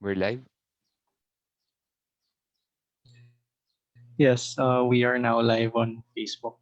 We're live. Yes, we are now live on Facebook.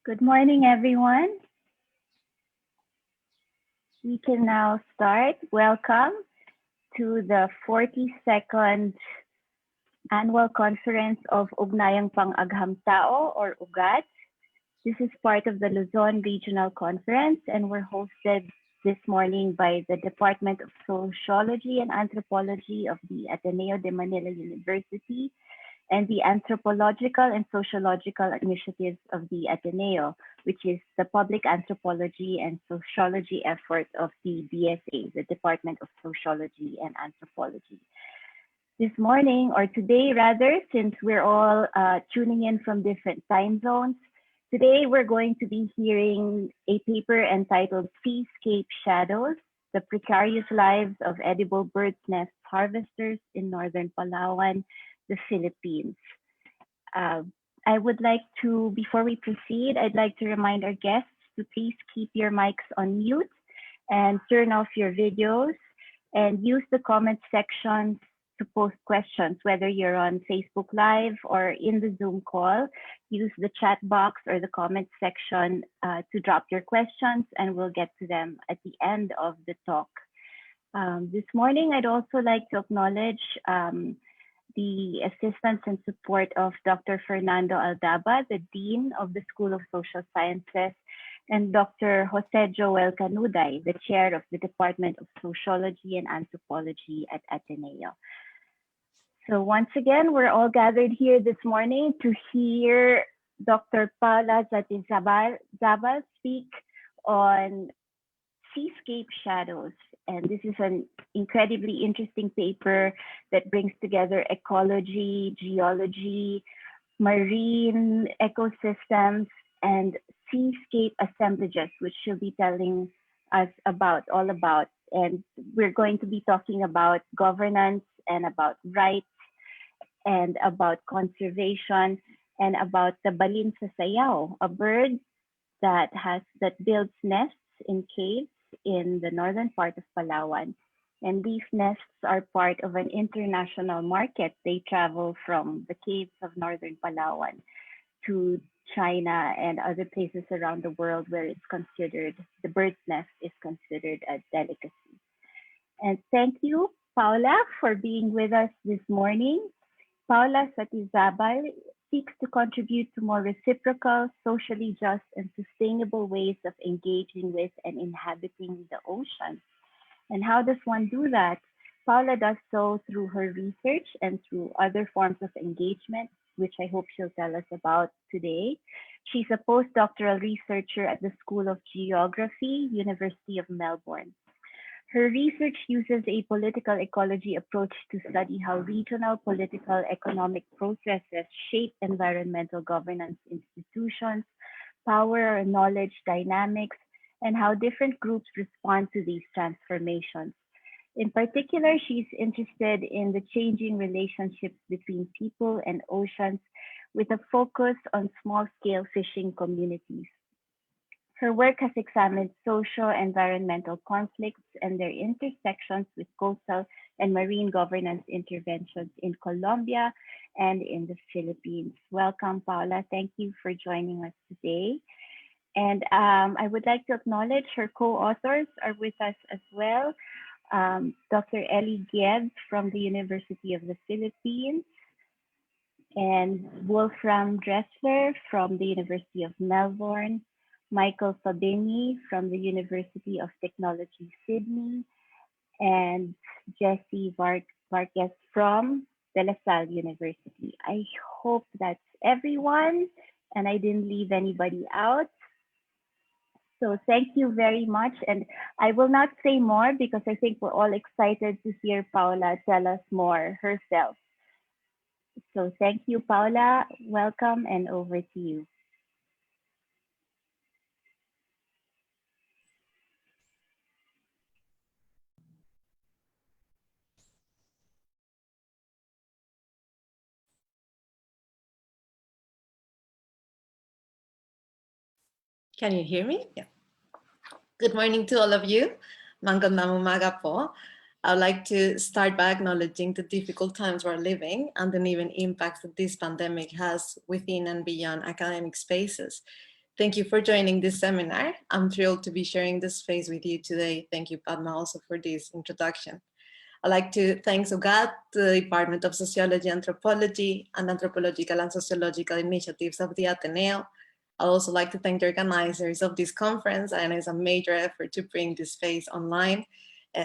Good morning, everyone. We can now start. Welcome to the 42nd Annual Conference of Ugnayang Pang-Aghamtao, or UGAT. This is part of the Luzon Regional Conference, and we're hosted this morning by the Department of Sociology and Anthropology of the Ateneo de Manila University and the Anthropological and Sociological initiatives of the Ateneo, which is the public anthropology and sociology effort of the DSA, the Department of Sociology and Anthropology. This morning, or today rather, since we're all tuning in from different time zones, today we're going to be hearing a paper entitled Seascape Shadows, the Precarious Lives of Edible Birds Nest Harvesters in Northern Palawan, the Philippines. I would like to, before we proceed, I'd like to remind our guests to please keep your mics on mute and turn off your videos and use the comment section to post questions, whether you're on Facebook Live or in the Zoom call. Use the chat box or the comment section to drop your questions, and we'll get to them at the end of the talk. This morning, I'd also like to acknowledge the assistance and support of Dr. Fernando Aldaba, the Dean of the School of Social Sciences, and Dr. Jose Joel Canuday, the Chair of the Department of Sociology and Anthropology at Ateneo. So once again, we're all gathered here this morning to hear Dr. Paula Satizábal speak on Seascape Shadows. And this is an incredibly interesting paper that brings together ecology, geology, marine ecosystems, and seascape assemblages, which she'll be telling us all about. And we're going to be talking about governance and about rights and about conservation and about the balinsasayaw, a bird that builds nests in caves in the northern part of Palawan. And these nests are part of an international market. They travel from the caves of northern Palawan to China and other places around the world where it's considered, the bird's nest is considered a delicacy. And thank you, Paula, for being with us this morning. Paula Satizábal seeks to contribute to more reciprocal, socially just, and sustainable ways of engaging with and inhabiting the ocean. And how does one do that? Paula does so through her research and through other forms of engagement, which I hope she'll tell us about today. She's a postdoctoral researcher at the School of Geography, University of Melbourne. Her research uses a political ecology approach to study how regional political economic processes shape environmental governance institutions, power and knowledge dynamics, and how different groups respond to these transformations. In particular, she's interested in the changing relationships between people and oceans with a focus on small-scale fishing communities. Her work has examined socio-environmental conflicts and their intersections with coastal and marine governance interventions in Colombia and in the Philippines. Welcome, Paula. Thank you for joining us today. And I would like to acknowledge her co-authors are with us as well. Dr. Guieb from the University of the Philippines, and Wolfram Dressler from the University of Melbourne, Michael Fabinyi from the University of Technology, Sydney, and Jesse Varquez from De La Salle University. I hope that's everyone, and I didn't leave anybody out. So thank you very much. And I will not say more because I think we're all excited to hear Paula tell us more herself. So thank you, Paula. Welcome, and over to you. Can you hear me? Yeah. Good morning to all of you. Magandang umaga po. I'd like to start by acknowledging the difficult times we're living and the uneven impacts that this pandemic has within and beyond academic spaces. Thank you for joining this seminar. I'm thrilled to be sharing this space with you today. Thank you, Padma, also for this introduction. I'd like to thank UGAT, the Department of Sociology, Anthropology, and Anthropological and Sociological initiatives of the Ateneo. I'd also like to thank the organizers of this conference, and it's a major effort to bring this space online.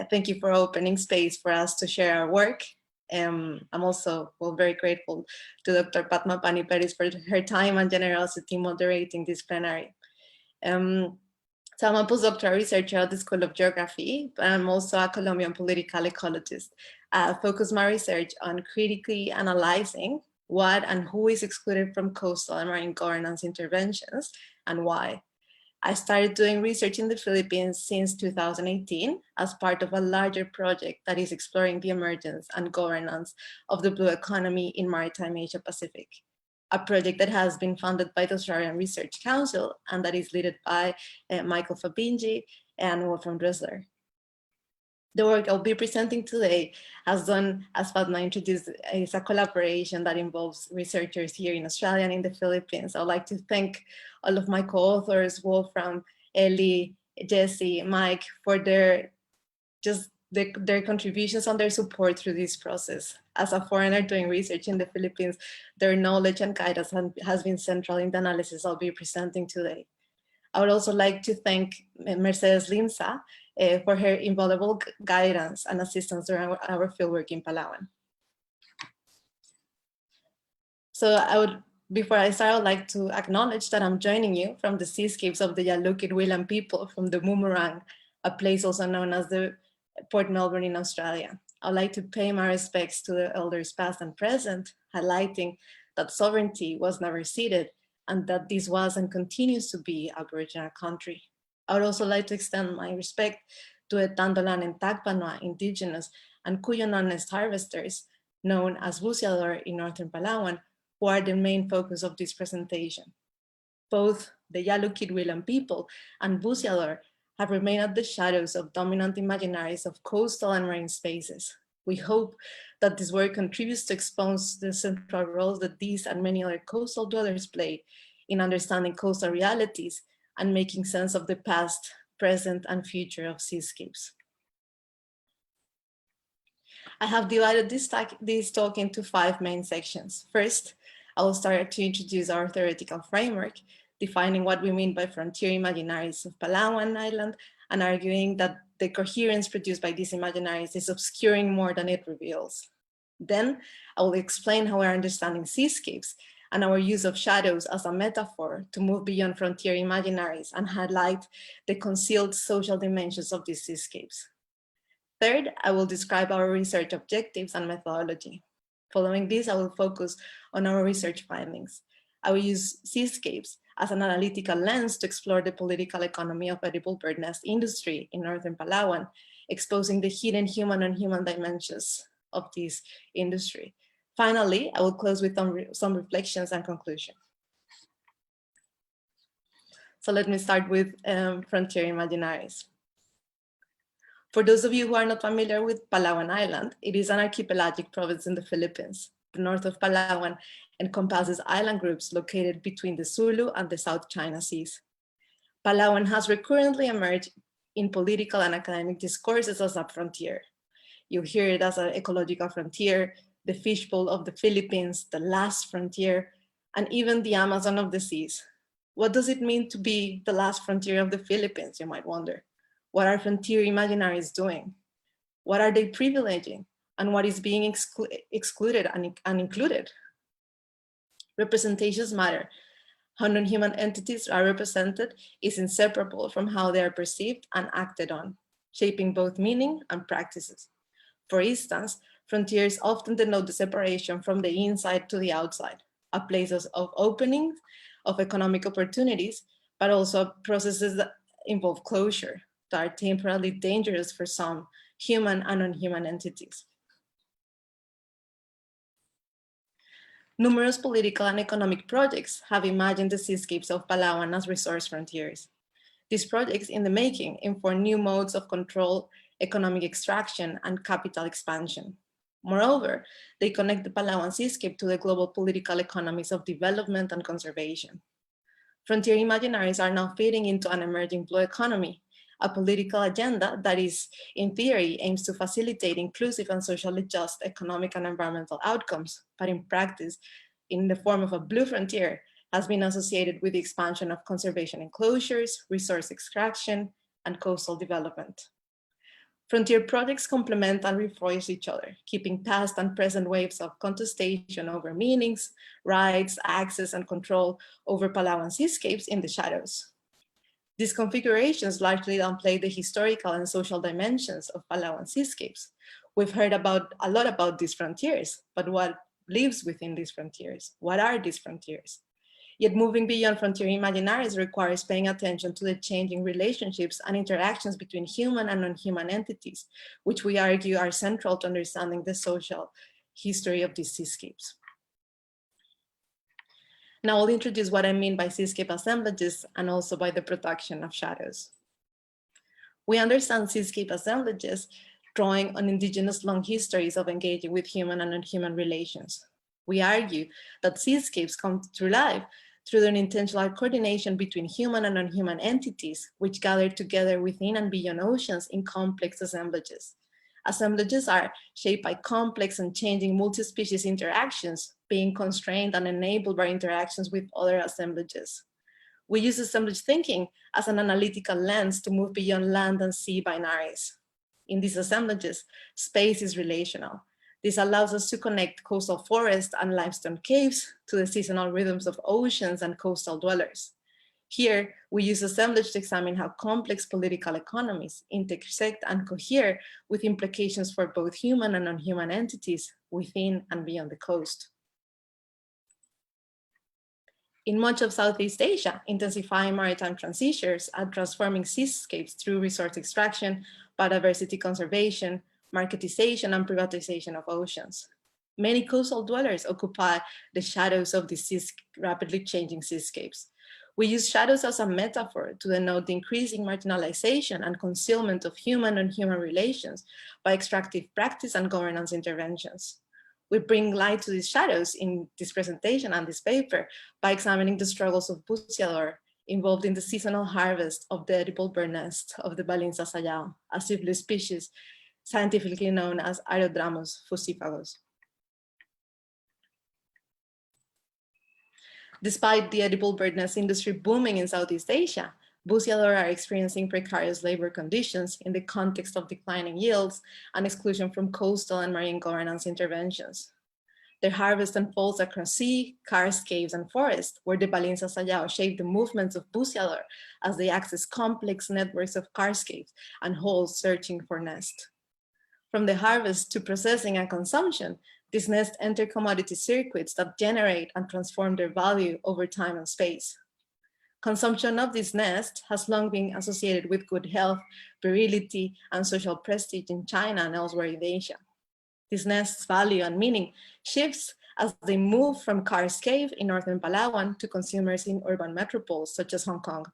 Thank you for opening space for us to share our work. I'm also very grateful to Dr. Padma Paniperis for her time and generosity moderating this plenary. So I'm a postdoctoral researcher at the School of Geography, but I'm also a Colombian political ecologist. I focus my research on critically analyzing what and who is excluded from coastal and marine governance interventions and why. I started doing research in the Philippines since 2018 as part of a larger project that is exploring the emergence and governance of the blue economy in maritime Asia Pacific, a project that has been funded by the Australian Research Council and that is led by Michael Fabinyi and Wolfram Dressler. The work I'll be presenting today has done, as Padma introduced, is a collaboration that involves researchers here in Australia and in the Philippines. I'd like to thank all of my co-authors, Wolfram, Ellie, Jesse, Mike, for their contributions and their support through this process. As a foreigner doing research in the Philippines, their knowledge and guidance has been central in the analysis I'll be presenting today. I would also like to thank Mercedes Linza for her invaluable guidance and assistance during our fieldwork in Palawan. So before I start, I would like to acknowledge that I'm joining you from the seascapes of the Yalukit-Willam people from the Boomerang, a place also known as the Port Melbourne in Australia. I'd like to pay my respects to the elders past and present, highlighting that sovereignty was never ceded and that this was and continues to be Aboriginal country. I would also like to extend my respect to the Tandolan and Tagpanwa indigenous and Cuyo-honest harvesters, known as Busiador in Northern Palawan, who are the main focus of this presentation. Both the Yalukit-Willam people and Busiador have remained at the shadows of dominant imaginaries of coastal and marine spaces. We hope that this work contributes to expose the central roles that these and many other coastal dwellers play in understanding coastal realities and making sense of the past, present, and future of seascapes. I have divided this talk into 5 main sections. First, I will start to introduce our theoretical framework, defining what we mean by frontier imaginaries of Palawan Island and arguing that the coherence produced by these imaginaries is obscuring more than it reveals. Then I will explain how we're understanding seascapes and our use of shadows as a metaphor to move beyond frontier imaginaries and highlight the concealed social dimensions of these seascapes. Third, I will describe our research objectives and methodology. Following this, I will focus on our research findings. I will use seascapes as an analytical lens to explore the political economy of edible bird nest industry in Northern Palawan, exposing the hidden human-on-human dimensions of this industry. Finally, I will close with some reflections and conclusion. So let me start with frontier imaginaries. For those of you who are not familiar with Palawan Island, it is an archipelagic province in the Philippines. The north of Palawan encompasses island groups located between the Sulu and the South China Seas. Palawan has recurrently emerged in political and academic discourses as a frontier. You hear it as an ecological frontier, the fishbowl of the Philippines, the last frontier, and even the Amazon of the seas. What does it mean to be the last frontier of the Philippines, you might wonder? What are frontier imaginaries doing? What are they privileging? And what is being excluded and included? Representations matter. How non-human entities are represented is inseparable from how they are perceived and acted on, shaping both meaning and practices. For instance, frontiers often denote the separation from the inside to the outside, a place of opening, of economic opportunities, but also processes that involve closure, that are temporarily dangerous for some human and non-human entities. Numerous political and economic projects have imagined the seascapes of Palawan as resource frontiers. These projects in the making inform new modes of control, economic extraction, and capital expansion. Moreover, they connect the Palawan seascape to the global political economies of development and conservation. Frontier imaginaries are now fitting into an emerging blue economy, a political agenda that is, in theory, aims to facilitate inclusive and socially just economic and environmental outcomes, but in practice, in the form of a blue frontier, has been associated with the expansion of conservation enclosures, resource extraction, and coastal development. Frontier projects complement and reinforce each other, keeping past and present waves of contestation over meanings, rights, access, and control over Palawan seascapes in the shadows. These configurations largely downplay the historical and social dimensions of Palawan seascapes. We've heard a lot about these frontiers, but what lives within these frontiers? What are these frontiers? Yet moving beyond frontier imaginaries requires paying attention to the changing relationships and interactions between human and non-human entities, which we argue are central to understanding the social history of these seascapes. Now I'll introduce what I mean by seascape assemblages and also by the production of shadows. We understand seascape assemblages drawing on indigenous long histories of engaging with human and non-human relations. We argue that seascapes come to life through an intentional coordination between human and non-human entities, which gather together within and beyond oceans in complex assemblages. Assemblages are shaped by complex and changing multi-species interactions, being constrained and enabled by interactions with other assemblages. We use assemblage thinking as an analytical lens to move beyond land and sea binaries. In these assemblages, space is relational. This allows us to connect coastal forests and limestone caves to the seasonal rhythms of oceans and coastal dwellers. Here, we use assemblage to examine how complex political economies intersect and cohere with implications for both human and non-human entities within and beyond the coast. In much of Southeast Asia, intensifying maritime transitions are transforming seascapes through resource extraction, biodiversity conservation, marketisation, and privatization of oceans. Many coastal dwellers occupy the shadows of these rapidly changing seascapes. We use shadows as a metaphor to denote the increasing marginalization and concealment of human and human relations by extractive practice and governance interventions. We bring light to these shadows in this presentation and this paper by examining the struggles of buceador involved in the seasonal harvest of the edible bird nest of the balinsasayaw, a seabless species scientifically known as Aerodramus fusiphagos. Despite the edible bird nest industry booming in Southeast Asia, buceador are experiencing precarious labor conditions in the context of declining yields and exclusion from coastal and marine governance interventions. Their harvest unfolds across sea, karst caves, and forests, where the balinsasayaw shape the movements of buceador as they access complex networks of karst caves and holes searching for nests. From the harvest to processing and consumption, these nests enter commodity circuits that generate and transform their value over time and space. Consumption of this nest has long been associated with good health, virility, and social prestige in China and elsewhere in Asia. This nest's value and meaning shifts as they move from karst cave in northern Palawan to consumers in urban metropoles such as Hong Kong.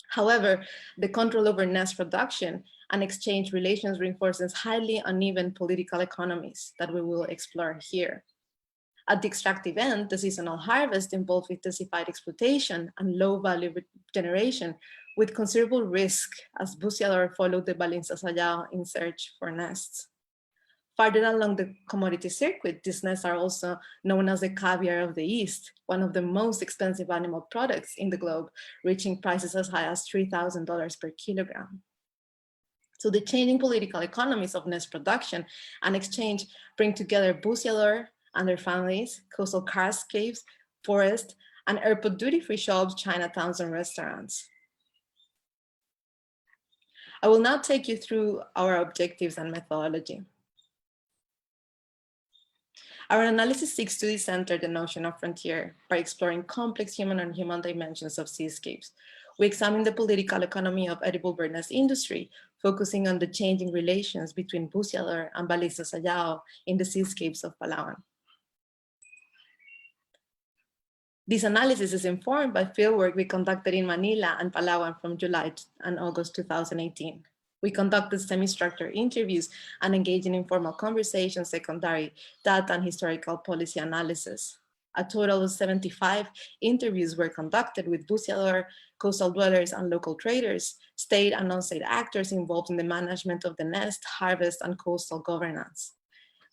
However, the control over nest production and exchange relations reinforces highly uneven political economies that we will explore here. At the extractive end, the seasonal harvest involves intensified exploitation and low value generation with considerable risk as buceador follow the balinsasayaw in search for nests. Farther along the commodity circuit, these nests are also known as the caviar of the East, one of the most expensive animal products in the globe, reaching prices as high as $3,000 per kilogram. So the changing political economies of nest production and exchange bring together buceador and their families, coastal karst caves, forests, and airport duty-free shops, Chinatowns, and restaurants. I will now take you through our objectives and methodology. Our analysis seeks to decenter the notion of frontier by exploring complex human and human dimensions of seascapes. We examine the political economy of edible bird nest industry, focusing on the changing relations between buceador and balinsasayaw in the seascapes of Palawan. This analysis is informed by fieldwork we conducted in Manila and Palawan from July and August 2018. We conducted semi-structured interviews and engaged in informal conversations, secondary data, and historical policy analysis. A total of 75 interviews were conducted with buceador, coastal dwellers, and local traders, state and non-state actors involved in the management of the nest, harvest, and coastal governance.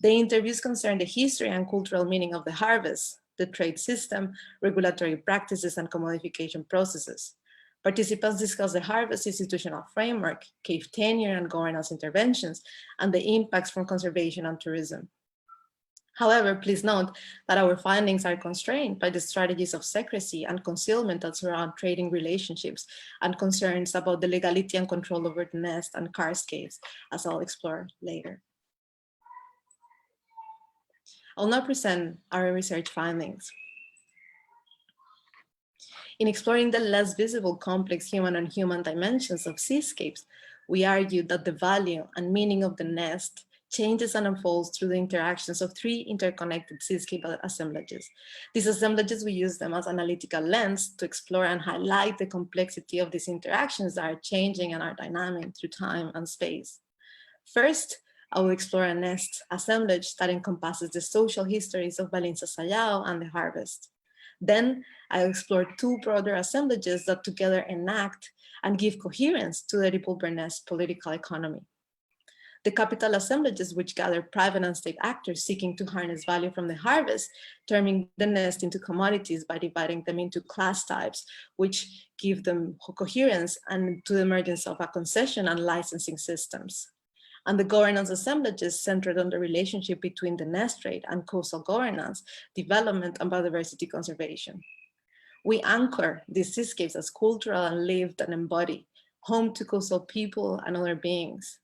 The interviews concerned the history and cultural meaning of the harvest, the trade system, regulatory practices, and commodification processes. Participants discussed the harvest institutional framework, cave tenure and governance interventions, and the impacts from conservation and tourism. However, please note that our findings are constrained by the strategies of secrecy and concealment that surround trading relationships and concerns about the legality and control over the nest and karst caves, as I'll explore later. I'll now present our research findings. In exploring the less visible complex human-on-human dimensions of seascapes, we argued that the value and meaning of the nest changes and unfolds through the interactions of three interconnected seascape assemblages. These assemblages, we use them as analytical lens to explore and highlight the complexity of these interactions that are changing and are dynamic through time and space. First, I will explore a nest assemblage that encompasses the social histories of balinsasayaw and the harvest. Then I'll explore two broader assemblages that together enact and give coherence to the Repulper nest political economy. The capital assemblages, which gather private and state actors seeking to harness value from the harvest, turning the nest into commodities by dividing them into class types, which give them coherence and to the emergence of a concession and licensing systems. And the governance assemblages centered on the relationship between the nest trade and coastal governance, development, and biodiversity conservation. We anchor these seascapes as cultural and lived and embodied, home to coastal people and other beings.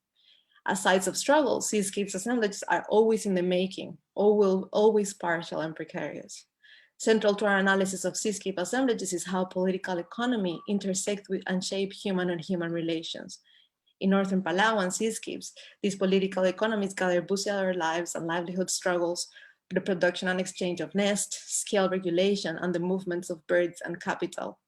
As sites of struggle, seascapes assemblages are always in the making, always partial and precarious. Central to our analysis of seascape assemblages is how political economy intersect with and shape human-on-human relations. In northern Palawan seascapes, these political economies gather buceador lives and livelihood struggles, the production and exchange of nest, scale regulation, and the movements of birds and capital.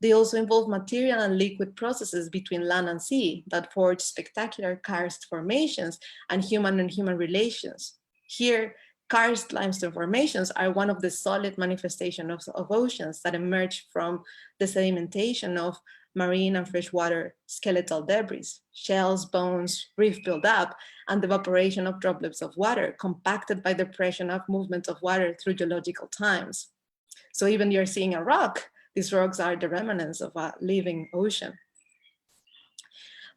They also involve material and liquid processes between land and sea that forge spectacular karst formations and human-on-human relations. Here, karst limestone formations are one of the solid manifestations of oceans that emerge from the sedimentation of marine and freshwater skeletal debris, shells, bones, reef buildup, and the evaporation of droplets of water compacted by the pressure of movement of water through geological times. So even you're seeing a rock, these rocks are the remnants of a living ocean.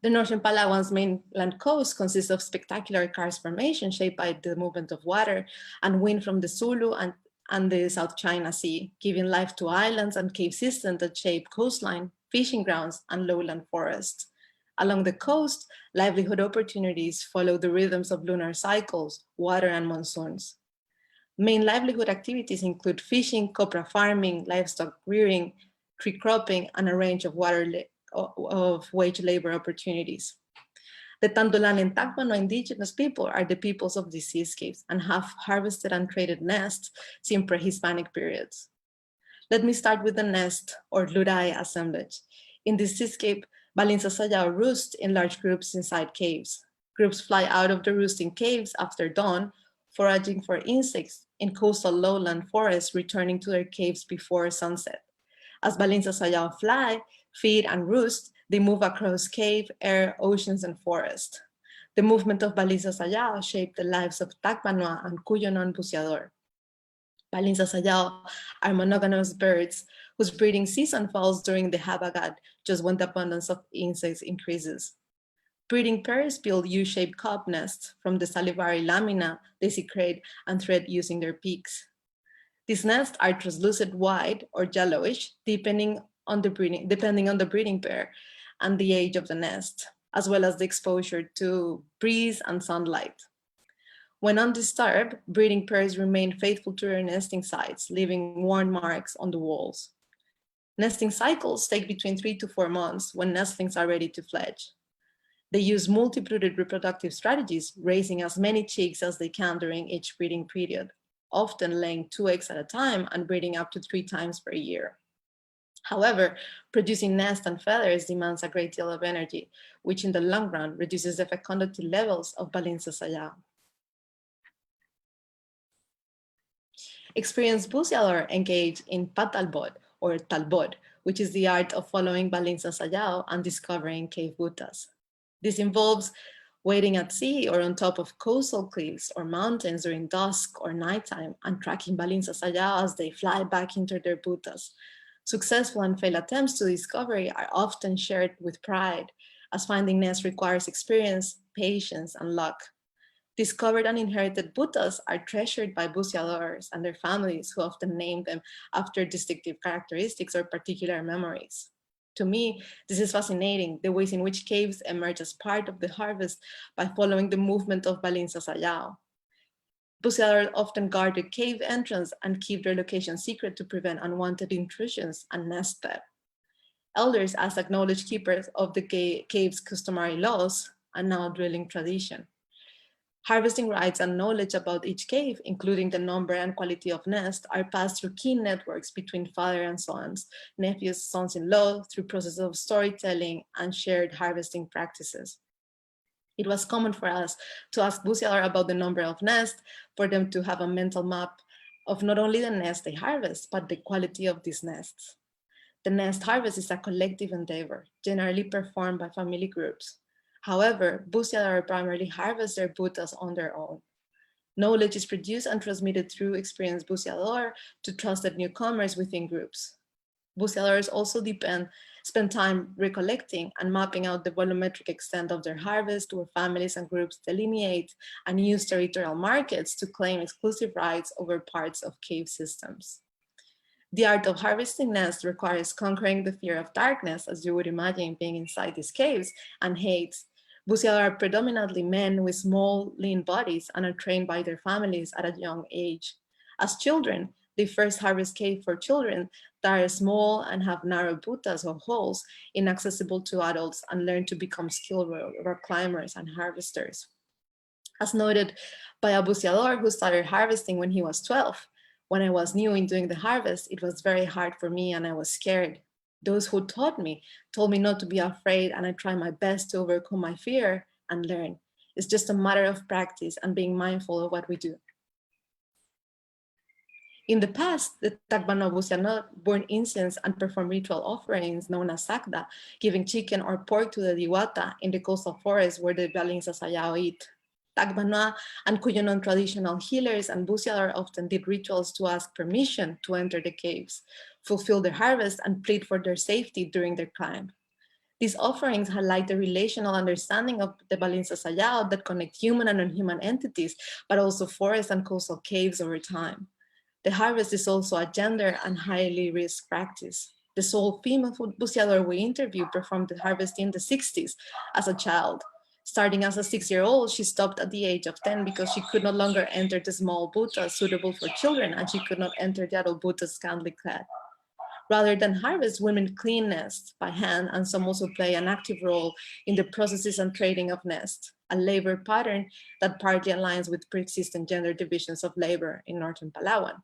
The northern Palawan's mainland coast consists of spectacular karst formations shaped by the movement of water and wind from the Sulu and the South China Sea, giving life to islands and cave systems that shape coastline, fishing grounds, and lowland forests. Along the coast, livelihood opportunities follow the rhythms of lunar cycles, water, and monsoons. Main livelihood activities include fishing, copra farming, livestock rearing, tree cropping, and a range of wage labor opportunities. The Tandulan and Tacloban indigenous people are the peoples of these seascapes and have harvested and traded nests since pre-Hispanic periods. Let me start with the nest or Ludai Assemblage. In this seascape, balinsasayaw roost in large groups inside caves. Groups fly out of the roosting caves after dawn, foraging for insects in coastal lowland forests, returning to their caves before sunset. As balinsasayaw fly, feed, and roost, they move across cave, air, oceans, and forest. The movement of balinsasayaw shaped the lives of Tacloban and Cuyonon buceador. Balinsasayaw are monogamous birds whose breeding season falls during the habagat, just when the abundance of insects increases. Breeding pairs build U-shaped cup nests from the salivary lamina they secrete and thread using their beaks. These nests are translucent white or yellowish, depending on the breeding pair and the age of the nest, as well as the exposure to breeze and sunlight. When undisturbed, breeding pairs remain faithful to their nesting sites, leaving worn marks on the walls. Nesting cycles take between 3 to 4 months when nestlings are ready to fledge. They use multi-brooded reproductive strategies, raising as many chicks as they can during each breeding period, often laying 2 eggs at a time and breeding up to 3 times per year. However, producing nest and feathers demands a great deal of energy, which in the long run reduces the fecundity levels of balinsasayaw. Experienced buceador engage in patalbod or talbod, which is the art of following balinsasayaw and discovering cave butas. This involves waiting at sea or on top of coastal cliffs or mountains during dusk or nighttime and tracking balinsasayaw as they fly back into their butas. Successful and failed attempts to discovery are often shared with pride, as finding nests requires experience, patience, and luck. Discovered and inherited butas are treasured by buceadores and their families, who often name them after distinctive characteristics or particular memories. To me, this is fascinating, the ways in which caves emerge as part of the harvest by following the movement of balinsasayaw. Buceadors often guard the cave entrance and keep their location secret to prevent unwanted intrusions and nest theft. Elders, as acknowledged keepers of the cave's customary laws, are now drilling tradition. Harvesting rights and knowledge about each cave, including the number and quality of nest, are passed through key networks between father and sons, nephews, sons-in-law, through processes of storytelling and shared harvesting practices. It was common for us to ask buceador about the number of nests, for them to have a mental map of not only the nests they harvest, but the quality of these nests. The nest harvest is a collective endeavor, generally performed by family groups. However, buceador primarily harvest their butas on their own. Knowledge is produced and transmitted through experienced buceador to trusted newcomers within groups. Buceadors also spend time recollecting and mapping out the volumetric extent of their harvest, where families and groups delineate and use territorial markets to claim exclusive rights over parts of cave systems. The art of harvesting nests requires conquering the fear of darkness, as you would imagine being inside these caves, and hate. Buceadors are predominantly men with small, lean bodies and are trained by their families at a young age. As children, they first harvest cave for children that are small and have narrow butas or holes, inaccessible to adults, and learn to become skilled rock climbers and harvesters. As noted by a buceador who started harvesting when he was 12, when I was new in doing the harvest, it was very hard for me and I was scared. Those who taught me told me not to be afraid, and I tried my best to overcome my fear and learn. It's just a matter of practice and being mindful of what we do. In the past, the Tagbano buceador burn incense and perform ritual offerings known as sakda, giving chicken or pork to the diwata in the coastal forest where the balinsasayaw eat. Tagbanoa and Cuyonon traditional healers and buceador often did rituals to ask permission to enter the caves, fulfill their harvest, and plead for their safety during their climb. These offerings highlight the relational understanding of the balinsasayaw that connect human and non-human entities, but also forest and coastal caves over time. The harvest is also a gender and highly risk practice. The sole female buceador we interviewed performed the harvest in the 60s as a child. Starting as a 6-year-old, she stopped at the age of 10 because she could no longer enter the small butas suitable for children, and she could not enter the adult butas scantily clad. Rather than harvest, women clean nests by hand, and some also play an active role in the processes and trading of nests, a labor pattern that partly aligns with pre-existing gender divisions of labor in northern Palawan.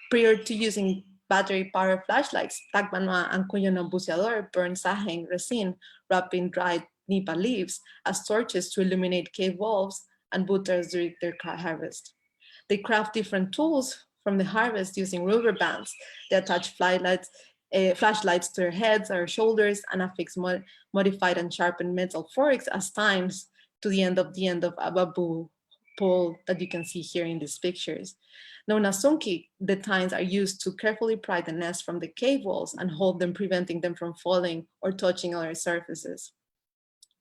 Prior to using battery-powered flashlights, Tagbanoa and Cuyonon buceador burn saheng resin wrapped in dried nipa leaves as torches to illuminate cave walls and butas during their harvest. They craft different tools from the harvest using rubber bands. They attach flashlights to their heads or shoulders and affix modified and sharpened metal forks as tines to the end of a bamboo pole that you can see here in these pictures. Known as sunki, the tines are used to carefully pry the nest from the cave walls and hold them, preventing them from falling or touching other surfaces.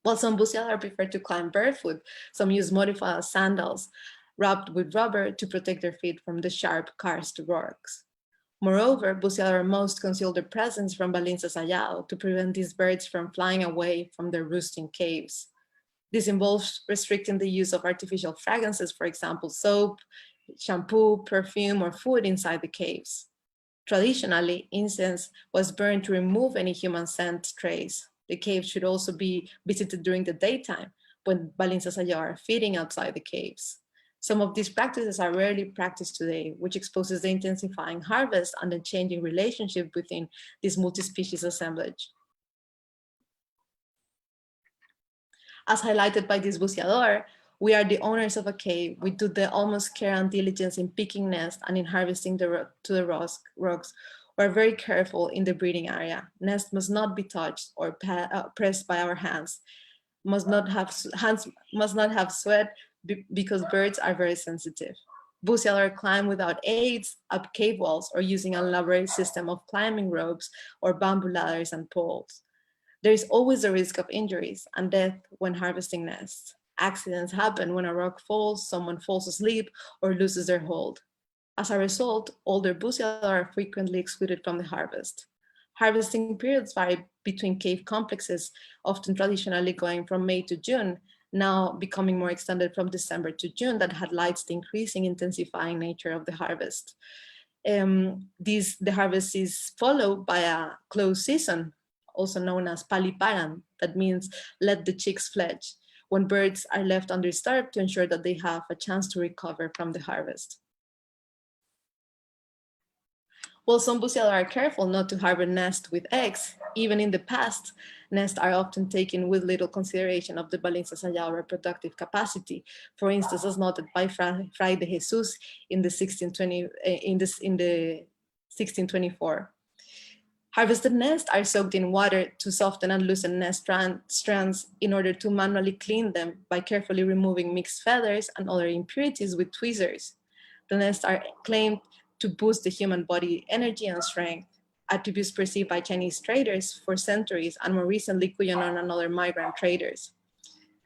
While some buceador prefer to climb barefoot, some use modified sandals wrapped with rubber to protect their feet from the sharp karst rocks. Moreover, buceador most conceal their presence from balinsasayaw to prevent these birds from flying away from their roosting caves. This involves restricting the use of artificial fragrances, for example, soap, shampoo, perfume, or food inside the caves. Traditionally, incense was burned to remove any human scent trace. The cave should also be visited during the daytime when balinsasayaw are feeding outside the caves. Some of these practices are rarely practiced today, which exposes the intensifying harvest and the changing relationship within this multi-species assemblage. As highlighted by this buceador, We are the owners of a cave. We do the almost care and diligence in picking nests and in harvesting to the rocks. We're very careful in the breeding area. Nests must not be touched or pressed by our hands. Must not have sweat because birds are very sensitive. Busialar climb without aids up cave walls or using an elaborate system of climbing ropes or bamboo ladders and poles. There is always a risk of injuries and death when harvesting nests. Accidents happen when a rock falls, someone falls asleep, or loses their hold. As a result, older busialar are frequently excluded from the harvest. Harvesting periods vary between cave complexes, often traditionally going from May to June, now becoming more extended from December to June, that highlights the increasing intensifying nature of the harvest. The harvest is followed by a close season, also known as paliparan, that means let the chicks fledge, when birds are left undisturbed to ensure that they have a chance to recover from the harvest. While some busialar are careful not to harbor nests with eggs, even in the past, nests are often taken with little consideration of the balinsasayaw reproductive capacity. For instance, as noted by Fray de Jesus in the 1624. Harvested nests are soaked in water to soften and loosen nest strands in order to manually clean them by carefully removing mixed feathers and other impurities with tweezers. The nests are claimed to boost the human body energy and strength, attributes perceived by Chinese traders for centuries and more recently Cuyonon and other migrant traders.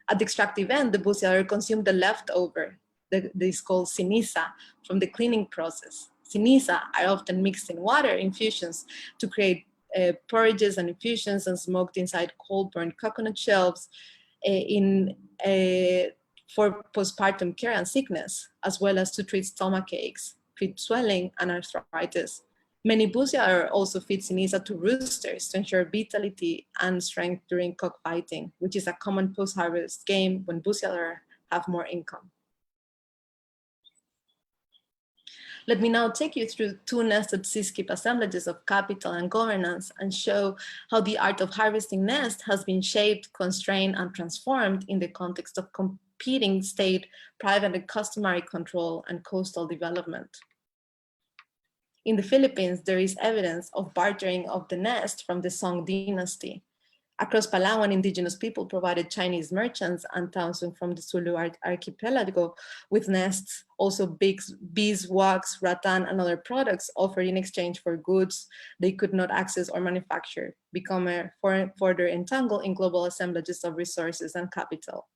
At the extractive end, the busialar consumed the leftover, this called ceniza, from the cleaning process. Ceniza are often mixed in water infusions to create porridges and infusions and smoked inside cold burned coconut shells for postpartum care and sickness, as well as to treat stomach aches, feet swelling, and arthritis. Many busialar also feed ceniza to roosters to ensure vitality and strength during cockfighting, which is a common post-harvest game when busialar have more income. Let me now take you through two nested seascape assemblages of capital and governance and show how the art of harvesting nests has been shaped, constrained, and transformed in the context of competing state, private, and customary control and coastal development. In the Philippines, there is evidence of bartering of the nest from the Song dynasty. Across Palawan, indigenous people provided Chinese merchants and townsmen from the Sulu archipelago with nests, also bees, wax, rattan, and other products offered in exchange for goods they could not access or manufacture, become further entangled in global assemblages of resources and capital.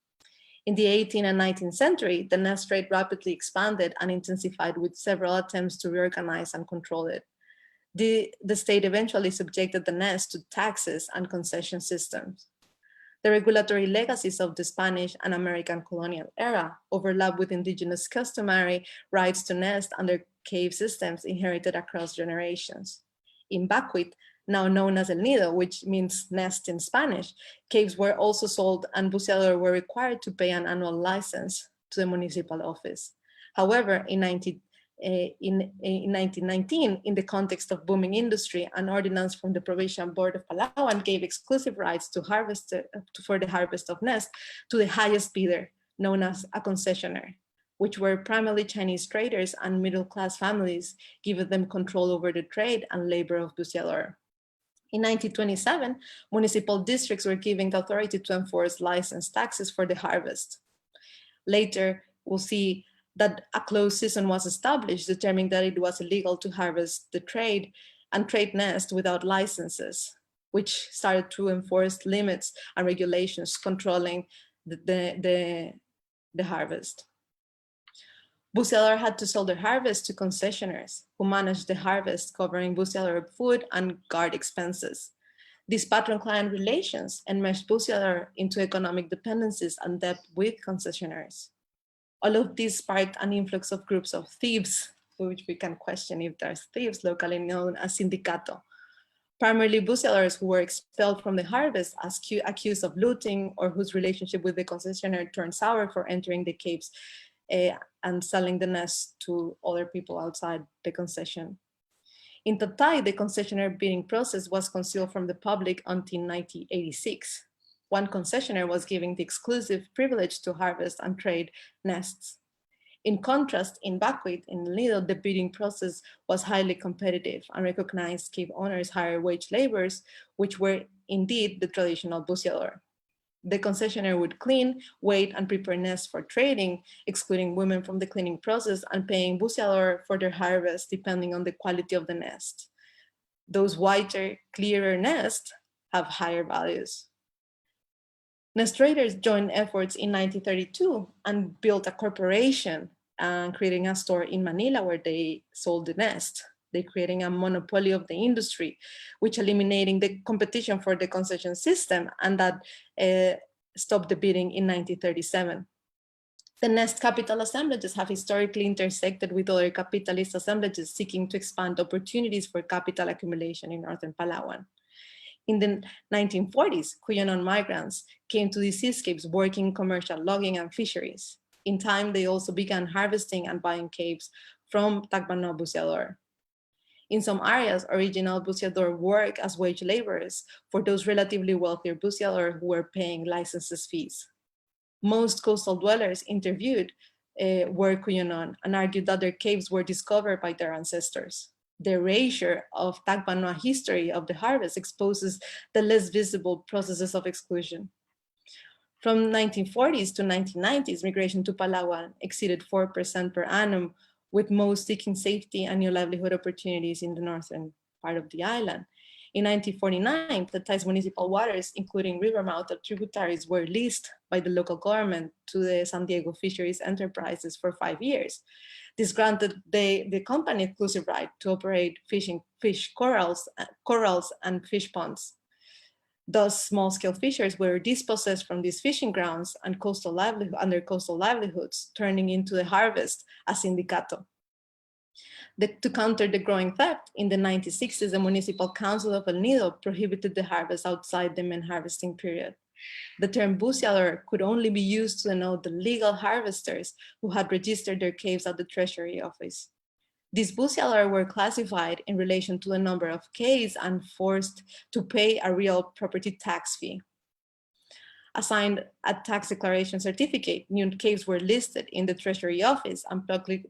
In the 18th and 19th century, the nest trade rapidly expanded and intensified with several attempts to reorganize and control it. The state eventually subjected the nest to taxes and concession systems. The regulatory legacies of the Spanish and American colonial era overlap with indigenous customary rights to nest under cave systems inherited across generations. In Bacuit, now known as El Nido, which means nest in Spanish, caves were also sold and busialar were required to pay an annual license to the municipal office. However, in 1919, in the context of booming industry, an ordinance from the Provincial Board of Palawan gave exclusive rights to for the harvest of nests to the highest bidder, known as a concessionaire, which were primarily Chinese traders and middle-class families, giving them control over the trade and labor of busialar. In 1927, municipal districts were given the authority to enforce license taxes for the harvest. Later, we'll see that a closed season was established, determining that it was illegal to harvest the trade and trade nest without licenses, which started to enforce limits and regulations controlling the harvest. Busialar had to sell their harvest to concessionaires who managed the harvest, covering busialar food and guard expenses. These patron-client relations enmeshed busialar into economic dependencies and debt with concessionaires. All of this sparked an influx of groups of thieves, which we can question if there's thieves, locally known as sindicato. Primarily busialars who were expelled from the harvest as accused of looting or whose relationship with the concessionaire turned sour for entering the caves and selling the nest to other people outside the concession. In Tatay, the concessionaire bidding process was concealed from the public until 1986. one concessionaire was given the exclusive privilege to harvest and trade nests. In contrast, in Buckwheat, in Lido, the bidding process was highly competitive and recognized cave owners higher wage laborers, which were indeed the traditional buceador. The concessionaire would clean, weight, and prepare nests for trading, excluding women from the cleaning process and paying buceador for their harvest depending on the quality of the nest. Those whiter, clearer nests have higher values. Nest traders joined efforts in 1932 and built a corporation, creating a store in Manila where they sold the nest. They creating a monopoly of the industry, which eliminating the competition for the concession system, and that stopped the bidding in 1937. The nest capital assemblages have historically intersected with other capitalist assemblages seeking to expand opportunities for capital accumulation in northern Palawan. In the 1940s, Cuyonon migrants came to the seascapes working in commercial logging and fisheries. In time, they also began harvesting and buying caves from Tacbanoa buceador. In some areas, original buceador work as wage laborers for those relatively wealthier buceador who were paying licenses fees. Most coastal dwellers interviewed were Cuyonon and argued that their caves were discovered by their ancestors. The erasure of Tacbanoa history of the harvest exposes the less visible processes of exclusion. From 1940s to 1990s, migration to Palawan exceeded 4% per annum, with most seeking safety and new livelihood opportunities in the northern part of the island. In 1949, privatized municipal waters, including river mouth tributaries, were leased by the local government to the San Diego Fisheries Enterprises for 5 years. This granted the company exclusive right to operate fish corrals and fish ponds. Thus, small-scale fishers were dispossessed from these fishing grounds and their coastal livelihoods, turning into the harvest as sindicato. To counter the growing theft, in the 1960s, the Municipal Council of El Nido prohibited the harvest outside the main harvesting period. The term buceador could only be used to denote the legal harvesters who had registered their caves at the Treasury Office. These buceador were classified in relation to the number of caves and forced to pay a real property tax fee. Assigned a tax declaration certificate, new caves were listed in the Treasury Office and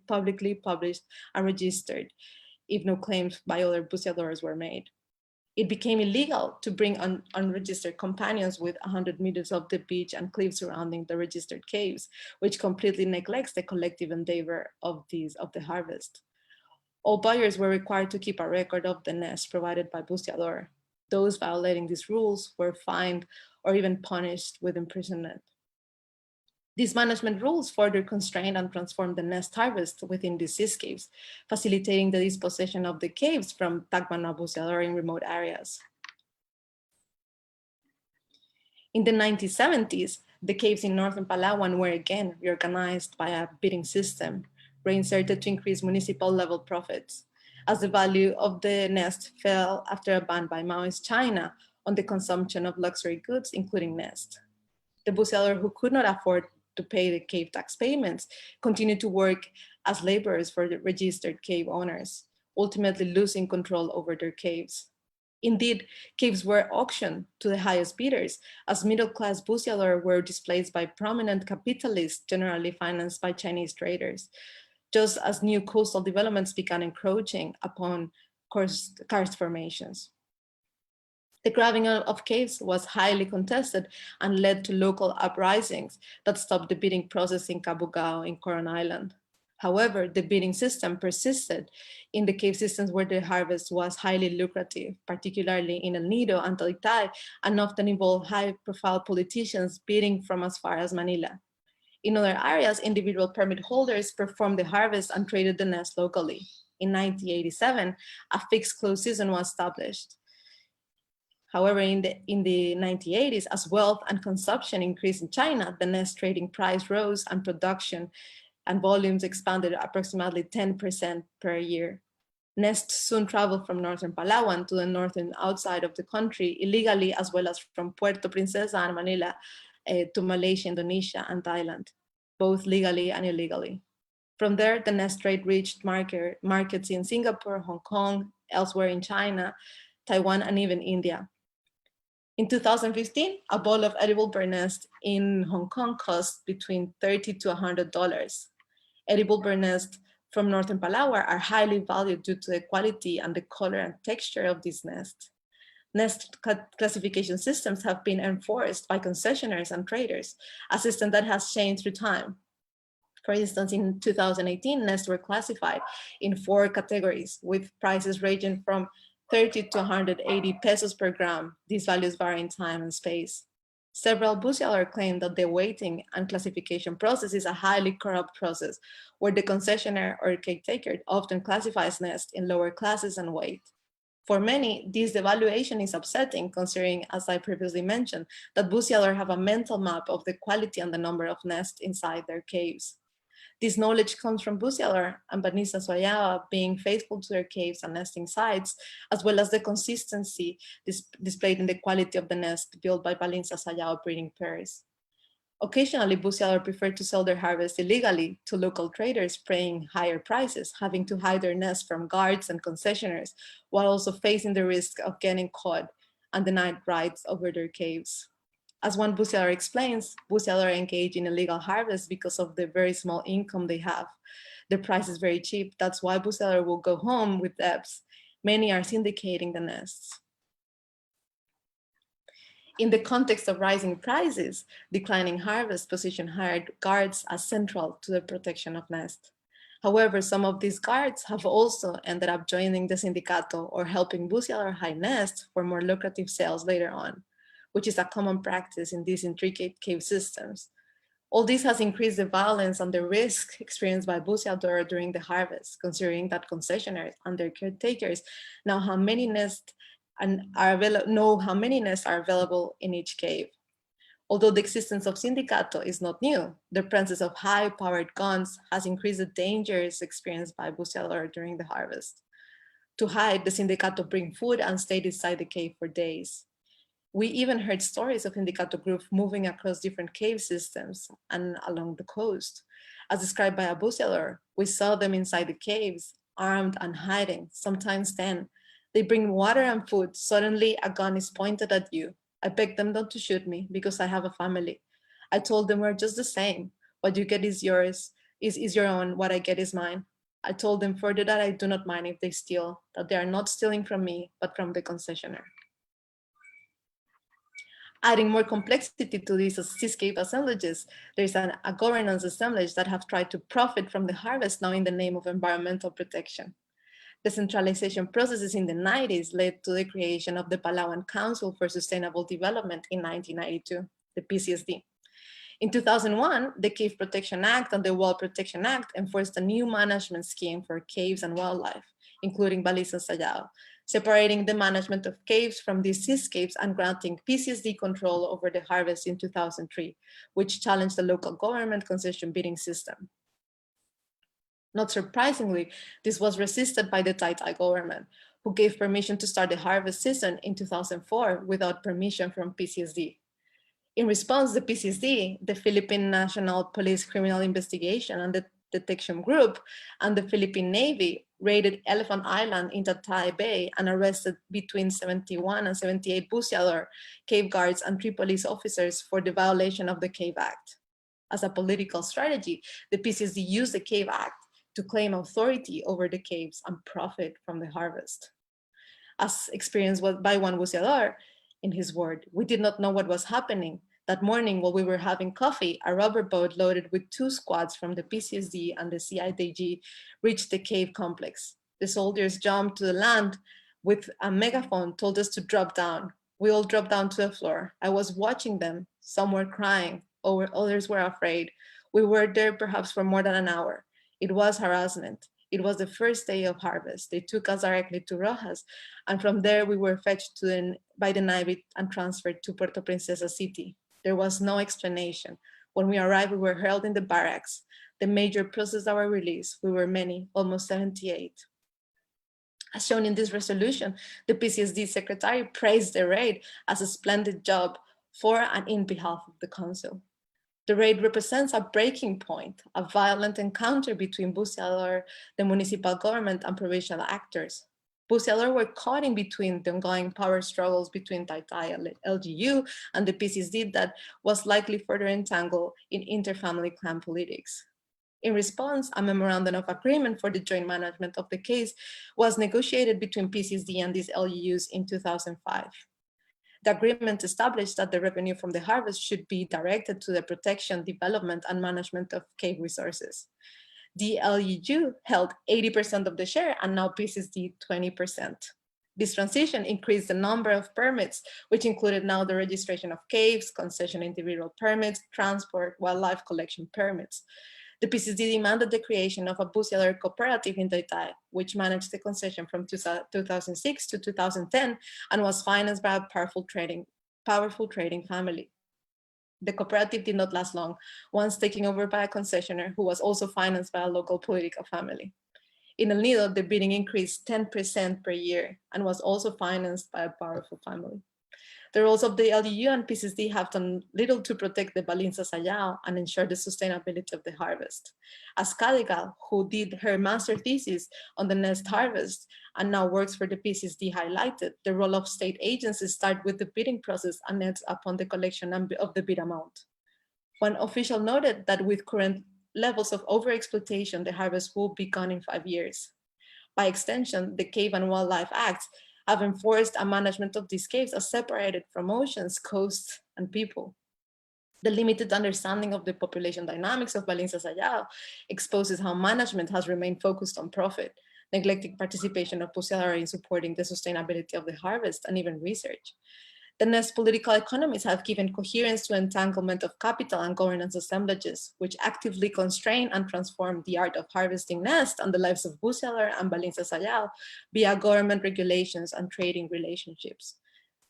publicly published and registered, if no claims by other buceadors were made. It became illegal to bring unregistered companions with 100 meters of the beach and cliffs surrounding the registered caves, which completely neglects the collective endeavor of the harvest. All buyers were required to keep a record of the nest provided by buceador. Those violating these rules were fined or even punished with imprisonment. These management rules further constrained and transformed the nest harvest within the seascapes, facilitating the dispossession of the caves from Tacbanoa buceador in remote areas. In the 1970s, the caves in northern Palawan were again reorganized by a bidding system, reinserted to increase municipal level profits, as the value of the nest fell after a ban by Maoist China on the consumption of luxury goods, including nest. The buceador who could not afford to pay the cave tax payments continued to work as laborers for the registered cave owners, ultimately losing control over their caves. Indeed, caves were auctioned to the highest bidders, as middle-class buceador were displaced by prominent capitalists, generally financed by Chinese traders, just as new coastal developments began encroaching upon karst formations. The grabbing of caves was highly contested and led to local uprisings that stopped the bidding process in Cabugao in Coron Island. However, the bidding system persisted in the cave systems where the harvest was highly lucrative, particularly in El Nido and Talitay, and often involved high-profile politicians bidding from as far as Manila. In other areas, individual permit holders performed the harvest and traded the nest locally. In 1987, a fixed close season was established. However, in the 1980s, as wealth and consumption increased in China, the nest trading price rose and production and volumes expanded approximately 10% per year. Nests soon traveled from northern Palawan to the northern outside of the country illegally, as well as from Puerto Princesa and Manila to Malaysia, Indonesia, and Thailand, both legally and illegally. From there, the nest trade reached markets in Singapore, Hong Kong, elsewhere in China, Taiwan, and even India. In 2015, a bowl of edible bird nest in Hong Kong cost between $30 to $100. Edible bird nests from northern Palawan are highly valued due to the quality and the color and texture of these nests. Nest classification systems have been enforced by concessionaires and traders, a system that has changed through time. For instance, in 2018, nests were classified in 4 categories with prices ranging from 30 to 180 pesos per gram. These values vary in time and space. Several booksellers claim that the weighting and classification process is a highly corrupt process where the concessionaire or caretaker often classifies nests in lower classes and weight. For many, this devaluation is upsetting, considering, as I previously mentioned, that booksellers have a mental map of the quality and the number of nests inside their caves. This knowledge comes from bookseller and balinsasayaw being faithful to their caves and nesting sites, as well as the consistency displayed in the quality of the nest built by balinsasayaw breeding pairs. Occasionally, booksellers prefer to sell their harvest illegally to local traders, paying higher prices, having to hide their nests from guards and concessionaires, while also facing the risk of getting caught and denied rights over their caves. As one bookseller explains, booksellers engage in illegal harvest because of the very small income they have. The price is very cheap. That's why booksellers will go home with debts. Many are syndicating the nests. In the context of rising prices, declining harvest position hired guards as central to the protection of nests. However, some of these guards have also ended up joining the sindicato or helping booksellers hide nests for more lucrative sales later on, which is a common practice in these intricate cave systems. All this has increased the violence and the risk experienced by booksellers during the harvest, considering that concessionaires and their caretakers now know how many nests are available in each cave. Although the existence of sindicato is not new, the presence of high-powered guns has increased the dangers experienced by booksellers during the harvest. To hide, the sindicato bring food and stayed inside the cave for days. We even heard stories of sindicato groups moving across different cave systems and along the coast. As described by a bookseller, we saw them inside the caves, armed and hiding, sometimes 10. They bring water and food. Suddenly, a gun is pointed at you. I begged them not to shoot me because I have a family. I told them we're just the same. What you get is yours, is your own. What I get is mine. I told them further that I do not mind if they steal, that they are not stealing from me, but from the concessionaire. Adding more complexity to these seascape assemblages, there's a governance assemblage that have tried to profit from the harvest now in the name of environmental protection. The centralization processes in the 90s led to the creation of the Palawan Council for Sustainable Development in 1992, the PCSD. In 2001, the Cave Protection Act and the Wall Protection Act enforced a new management scheme for caves and wildlife, including balinsasayaw, separating the management of caves from these seascapes and granting PCSD control over the harvest in 2003, which challenged the local government concession bidding system. Not surprisingly, this was resisted by the Tai government, who gave permission to start the harvest season in 2004 without permission from PCSD. In response, the PCSD, the Philippine National Police Criminal Investigation and Detection Group, and the Philippine Navy raided Elephant Island in Tai Bay and arrested between 71 and 78 booksellers, cave guards, and 3 police officers for the violation of the Cave Act. As a political strategy, the PCSD used the Cave Act to claim authority over the caves and profit from the harvest. As experienced by one bookseller, in his word, we did not know what was happening. That morning, while we were having coffee, a rubber boat loaded with 2 squads from the PCSD and the CIDG reached the cave complex. The soldiers jumped to the land with a megaphone, told us to drop down. We all dropped down to the floor. I was watching them. Some were crying, others were afraid. We were there perhaps for more than an hour. It was harassment. It was the first day of harvest. They took us directly to Rojas, and from there we were fetched by the Navy and transferred to Puerto Princesa City. There was no explanation. When we arrived, we were held in the barracks. The major processed our release. We were many, almost 78. As shown in this resolution, the PCSD secretary praised the raid as a splendid job for and in behalf of the council. The raid represents a breaking point, a violent encounter between bookseller, the municipal government, and provincial actors. Busialor were caught in between the ongoing power struggles between Taytay LGU and the PCSD that was likely further entangled in interfamily clan politics. In response, a memorandum of agreement for the joint management of the case was negotiated between PCSD and these LGUs in 2005. The agreement established that the revenue from the harvest should be directed to the protection, development, and management of cave resources. The LGU held 80% of the share and now PCSD 20%. This transition increased the number of permits, which included now the registration of caves, concession individual permits, transport, wildlife collection permits. The PCSD demanded the creation of a Busialor cooperative in Taytay, which managed the concession from 2006 to 2010 and was financed by a powerful trading family. The cooperative did not last long, once taken over by a concessionaire who was also financed by a local political family. In El Nido, the bidding increased 10% per year and was also financed by a powerful family. The roles of the LGU and PCSD have done little to protect the balinsasayaw and ensure the sustainability of the harvest. As Cadigal, who did her master thesis on the nest harvest and now works for the PCSD, highlighted, the role of state agencies start with the bidding process and ends upon the collection of the bid amount. One official noted that with current levels of overexploitation, the harvest will be gone in 5 years. By extension, the Cave and Wildlife Acts have enforced a management of these caves as separated from oceans, coasts, and people. The limited understanding of the population dynamics of balinsasayaw exposes how management has remained focused on profit, neglecting participation of Busialor in supporting the sustainability of the harvest and even research. The nest political economies have given coherence to entanglement of capital and governance assemblages, which actively constrain and transform the art of harvesting nest and the lives of Busialor and balinsasayaw via government regulations and trading relationships.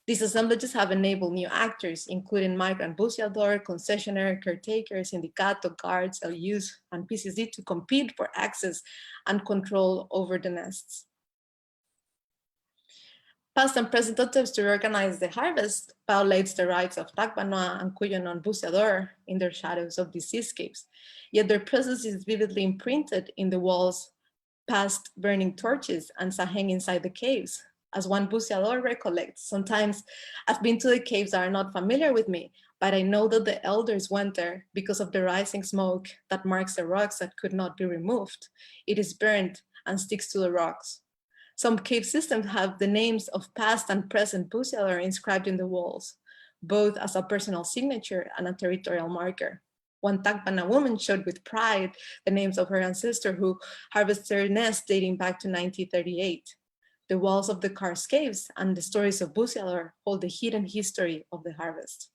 These assemblages have enabled new actors, including migrant busiador, concessionaire, caretaker, sindicato, guards, LUs, and PCSD to compete for access and control over the nests. Past and present attempts to organize the harvest violates the rights of Tacbanoa and Cuyo non-busiador in their shadows of these seascapes, yet their presence is vividly imprinted in the walls past burning torches and saheng inside the caves. As one busiador recollects, sometimes I've been to the caves that are not familiar with me, but I know that the elders went there because of the rising smoke that marks the rocks that could not be removed. It is burned and sticks to the rocks. Some cave systems have the names of past and present busiador inscribed in the walls, both as a personal signature and a territorial marker. One Tacbana woman showed with pride the names of her ancestor who harvested her nest dating back to 1938. The walls of the Kars caves and the stories of Busialor hold the hidden history of the harvest.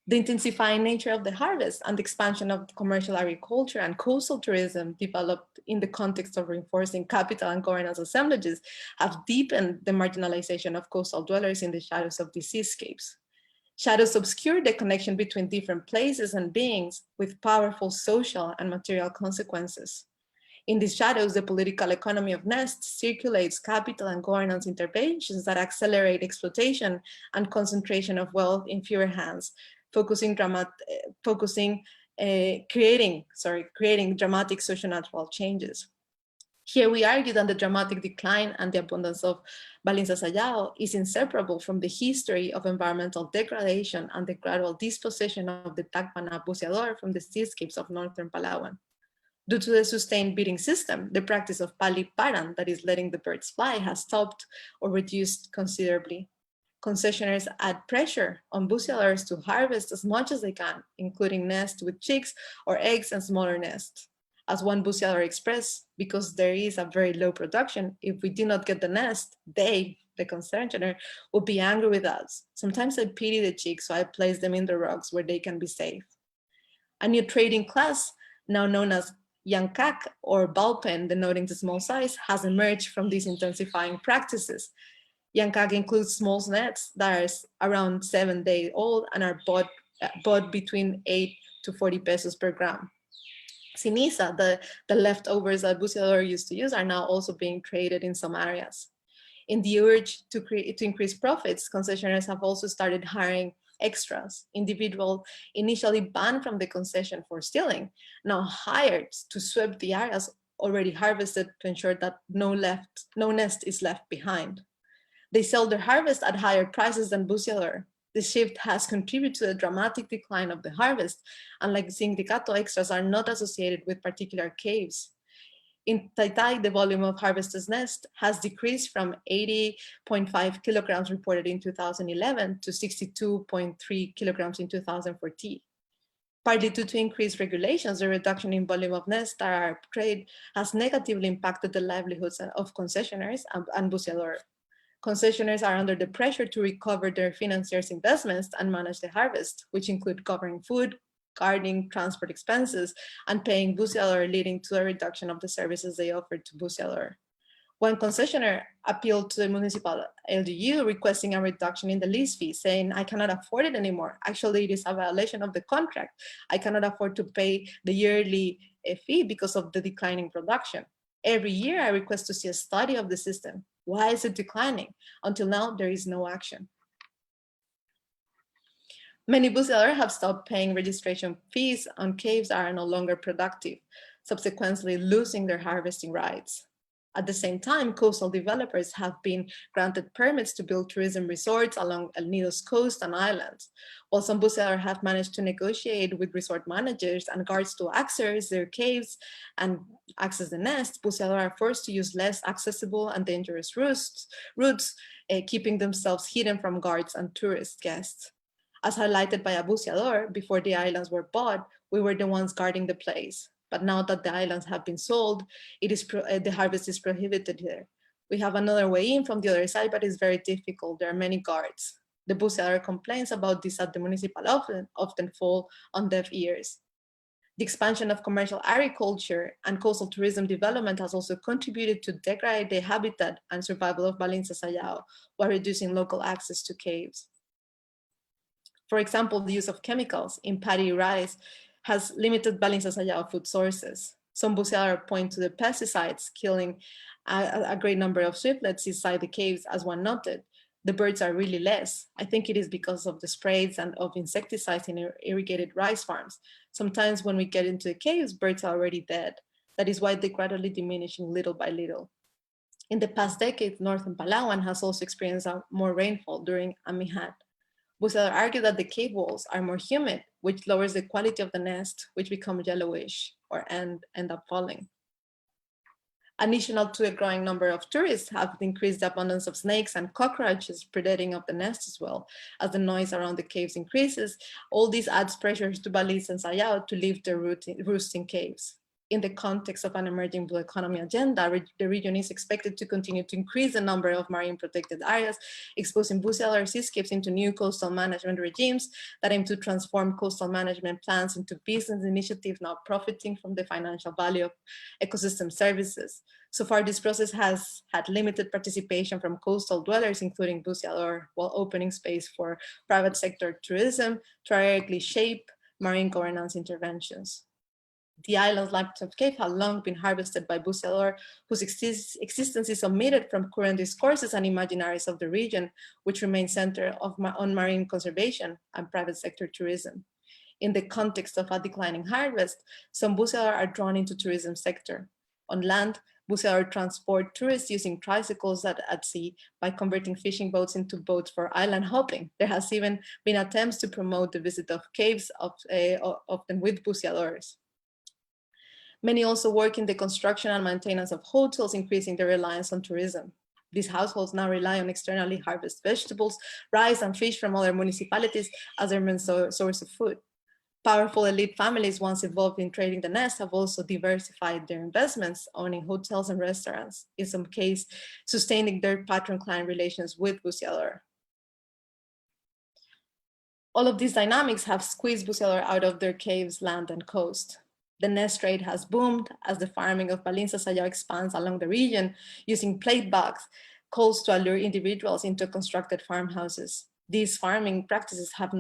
The intensifying nature of the harvest and the expansion of commercial agriculture and coastal tourism developed in the context of reinforcing capital and governance assemblages have deepened the marginalization of coastal dwellers in the shadows of these seascapes. Shadows obscure the connection between different places and beings with powerful social and material consequences. In these shadows, the political economy of nests circulates capital and governance interventions that accelerate exploitation and concentration of wealth in fewer hands, creating dramatic socio-natural changes. Here we argue that the dramatic decline and the abundance of balinsasayaw is inseparable from the history of environmental degradation and the gradual dispossession of the Tacbana busiador from the seascapes of northern Palawan. Due to the sustained breeding system, the practice of paliparan, that is letting the birds fly, has stopped or reduced considerably. Concessionaires add pressure on busiadors to harvest as much as they can, including nests with chicks or eggs and smaller nests. As one busiador expressed, because there is a very low production, if we do not get the nest, they, the concessionaire, will be angry with us. Sometimes I pity the chicks, so I place them in the rocks where they can be safe. A new trading class, now known as Yankak or ballpen, denoting the small size, has emerged from these intensifying practices. Yankak includes small nets that are around 7 days old and are bought between 8 to 40 pesos per gram. Sinisa, the leftovers that busiador used to use, are now also being traded in some areas. In the urge to increase profits, concessionaires have also started hiring extras, individuals initially banned from the concession for stealing, now hired to sweep the areas already harvested to ensure that no nest is left behind. They sell their harvest at higher prices than Busialor. This shift has contributed to the dramatic decline of the harvest, and like Sindicato extras are not associated with particular caves. In Taytay, the volume of harvested nest has decreased from 80.5 kilograms reported in 2011 to 62.3 kilograms in 2014. Partly due to increased regulations, the reduction in volume of nests that are trade has negatively impacted the livelihoods of concessionaires and Busialor. Concessionaires are under the pressure to recover their financiers' investments and manage the harvest, which include covering food, gardening, transport expenses, and paying Busialor, leading to a reduction of the services they offer to Busialor. One concessionaire appealed to the municipal LGU requesting a reduction in the lease fee, saying, I cannot afford it anymore. Actually, it is a violation of the contract. I cannot afford to pay the yearly fee because of the declining production. Every year, I request to see a study of the system. Why is it declining? Until now, there is no action. Many Busialor have stopped paying registration fees on caves that are no longer productive, subsequently losing their harvesting rights. At the same time, coastal developers have been granted permits to build tourism resorts along El Nido's coast and islands, while some Busialor have managed to negotiate with resort managers and guards to access their caves and access the nest. Busialor are forced to use less accessible and dangerous routes, keeping themselves hidden from guards and tourist guests. As highlighted by a Busialor, before the islands were bought, we were the ones guarding the place. But now that the islands have been sold, the harvest is prohibited here. We have another way in from the other side, but it's very difficult. There are many guards. The Busialor complaints about this at the municipal often fall on deaf ears. The expansion of commercial agriculture and coastal tourism development has also contributed to degrade the habitat and survival of balinsasayaw while reducing local access to caves. For example, the use of chemicals in paddy rice has limited balinsasayaw food sources. Some Busialor point to the pesticides killing a great number of swiftlets inside the caves, as one noted. The birds are really less. I think it is because of the sprays and of insecticides in irrigated rice farms. Sometimes when we get into the caves, birds are already dead. That is why they're gradually diminishing little by little. In the past decade, northern Palawan has also experienced more rainfall during Amihan. Busialor argue that the cave walls are more humid, which lowers the quality of the nest, which become yellowish or end up falling. Additional to a growing number of tourists have increased the abundance of snakes and cockroaches predating of the nest as well. As the noise around the caves increases, all this adds pressure to balinsasayaw to leave their roost in caves. In the context of an emerging blue economy agenda, the region is expected to continue to increase the number of marine protected areas, exposing Busialor seascapes into new coastal management regimes that aim to transform coastal management plans into business initiatives now profiting from the financial value of ecosystem services. So far, this process has had limited participation from coastal dwellers, including Busialor, while opening space for private sector tourism to directly shape marine governance interventions. The island's limestone cave have long been harvested by Busialor, whose existence is omitted from current discourses and imaginaries of the region, which remain centered on marine conservation and private sector tourism. In the context of a declining harvest, some Busialor are drawn into tourism sector. On land, Busialor transport tourists using tricycles at sea by converting fishing boats into boats for island hopping. There has even been attempts to promote the visit of caves, often with Busialors. Many also work in the construction and maintenance of hotels, increasing their reliance on tourism. These households now rely on externally harvested vegetables, rice, and fish from other municipalities as their main source of food. Powerful elite families once involved in trading the nest have also diversified their investments, owning hotels and restaurants, in some cases sustaining their patron-client relations with Busialor. All of these dynamics have squeezed Busialor out of their caves, land, and coast. The nest trade has boomed as the farming of balinsasayaw expands along the region, using plate bags, calls to allure individuals into constructed farmhouses. These farming practices are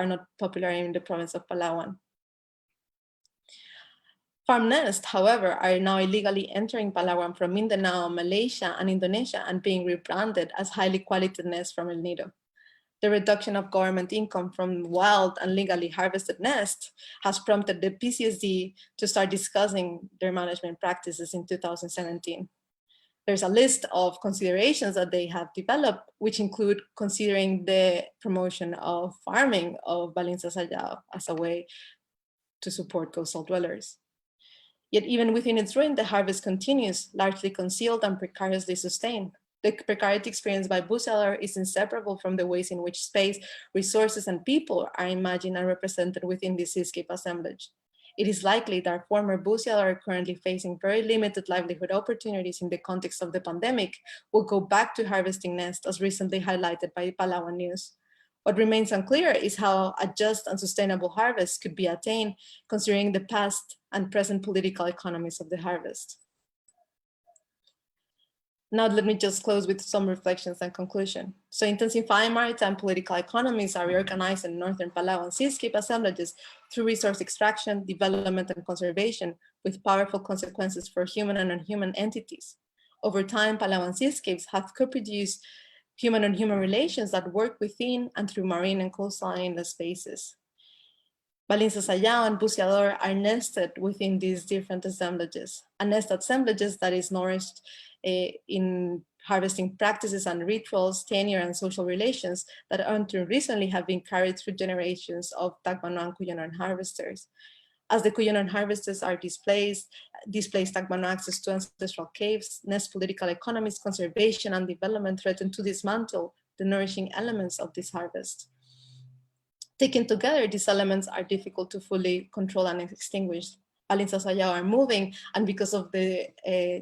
not popular in the province of Palawan. Farm nests, however, are now illegally entering Palawan from Mindanao, Malaysia, and Indonesia and being rebranded as highly quality nests from El Nido. The reduction of government income from wild and legally harvested nests has prompted the PCSD to start discussing their management practices in 2017. There's a list of considerations that they have developed, which include considering the promotion of farming of balinsasayaw as a way to support coastal dwellers. Yet even within its ruin, the harvest continues, largely concealed and precariously sustained. The precarity experienced by bushseller is inseparable from the ways in which space, resources, and people are imagined and represented within the Seascape assemblage. It is likely that former bushseller are currently facing very limited livelihood opportunities in the context of the pandemic will go back to harvesting nests, as recently highlighted by Palawan News. What remains unclear is how a just and sustainable harvest could be attained, considering the past and present political economies of the harvest. Now let me just close with some reflections and conclusion. So intensifying maritime political economies are reorganized in northern Palawan seascape assemblages through resource extraction, development, and conservation, with powerful consequences for human and non-human entities. Over time, Palawan seascapes have co-produced human and human relations that work within and through marine and coastline spaces. Balinsasayaw and buceador are nested within these different assemblages. A nest assemblages that is nourished in harvesting practices and rituals, tenure, and social relations that until recently have been carried through generations of Tacbanoan and Cuyonon harvesters. As the Cuyonon harvesters are displaced Tacbanoan access to ancestral caves, nest political economies, conservation, and development threaten to dismantle the nourishing elements of this harvest. Taken together, these elements are difficult to fully control and extinguish. Balinsasayaw are moving, and because of the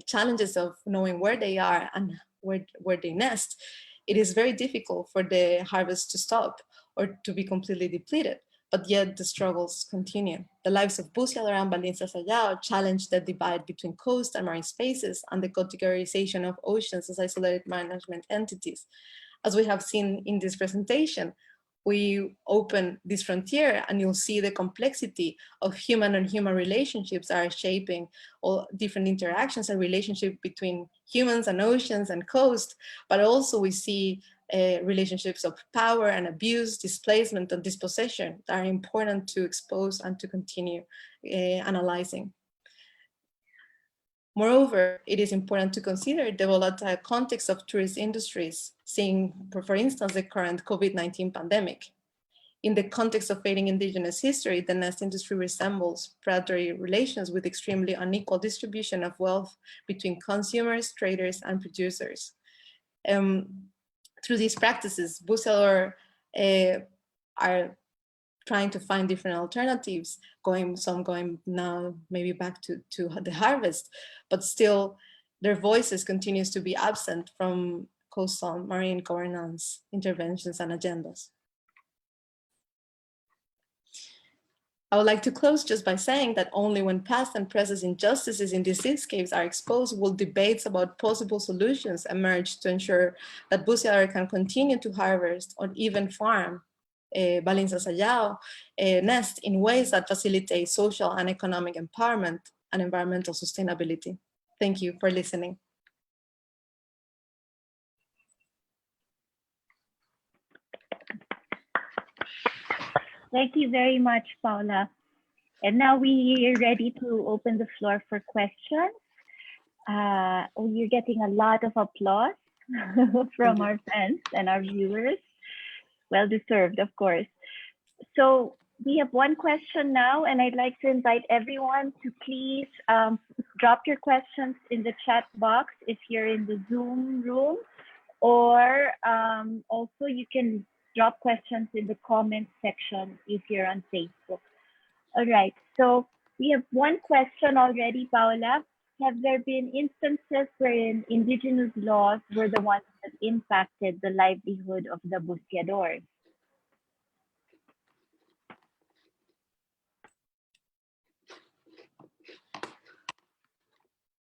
challenges of knowing where they are and where they nest, it is very difficult for the harvest to stop or to be completely depleted. But yet the struggles continue. The lives of buceador and balinsasayaw challenge the divide between coast and marine spaces and the categorization of oceans as isolated management entities. As we have seen in this presentation, we open this frontier and you'll see the complexity of human and human relationships are shaping all different interactions and relationships between humans and oceans and coast, but also we see relationships of power and abuse, displacement and dispossession that are important to expose and to continue analyzing. Moreover, it is important to consider the volatile context of tourist industries, seeing, for instance, the current COVID-19 pandemic. In the context of fading indigenous history, the nest industry resembles predatory relations with extremely unequal distribution of wealth between consumers, traders, and producers. Through these practices, buceador are trying to find different alternatives, some going now maybe back to the harvest, but still their voices continues to be absent from coastal marine governance interventions and agendas. I would like to close just by saying that only when past and present injustices in these seascapes are exposed will debates about possible solutions emerge to ensure that buceador can continue to harvest or even farm balinsasayaw nest in ways that facilitate social and economic empowerment and environmental sustainability. Thank you for listening. Thank you very much, Paula. And now we are ready to open the floor for questions. You're getting a lot of applause from our fans and our viewers. Well deserved, of course. So we have one question now, and I'd like to invite everyone to please drop your questions in the chat box if you're in the Zoom room, or also you can drop questions in the comments section if you're on Facebook. All right, so we have one question already, Paula. Have there been instances wherein indigenous laws were the ones that impacted the livelihood of the buceadors?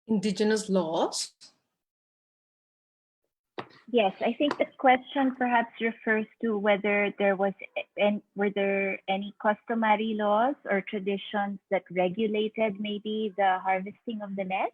Indigenous laws? Yes, I think the question perhaps refers to whether were there any customary laws or traditions that regulated maybe the harvesting of the nest?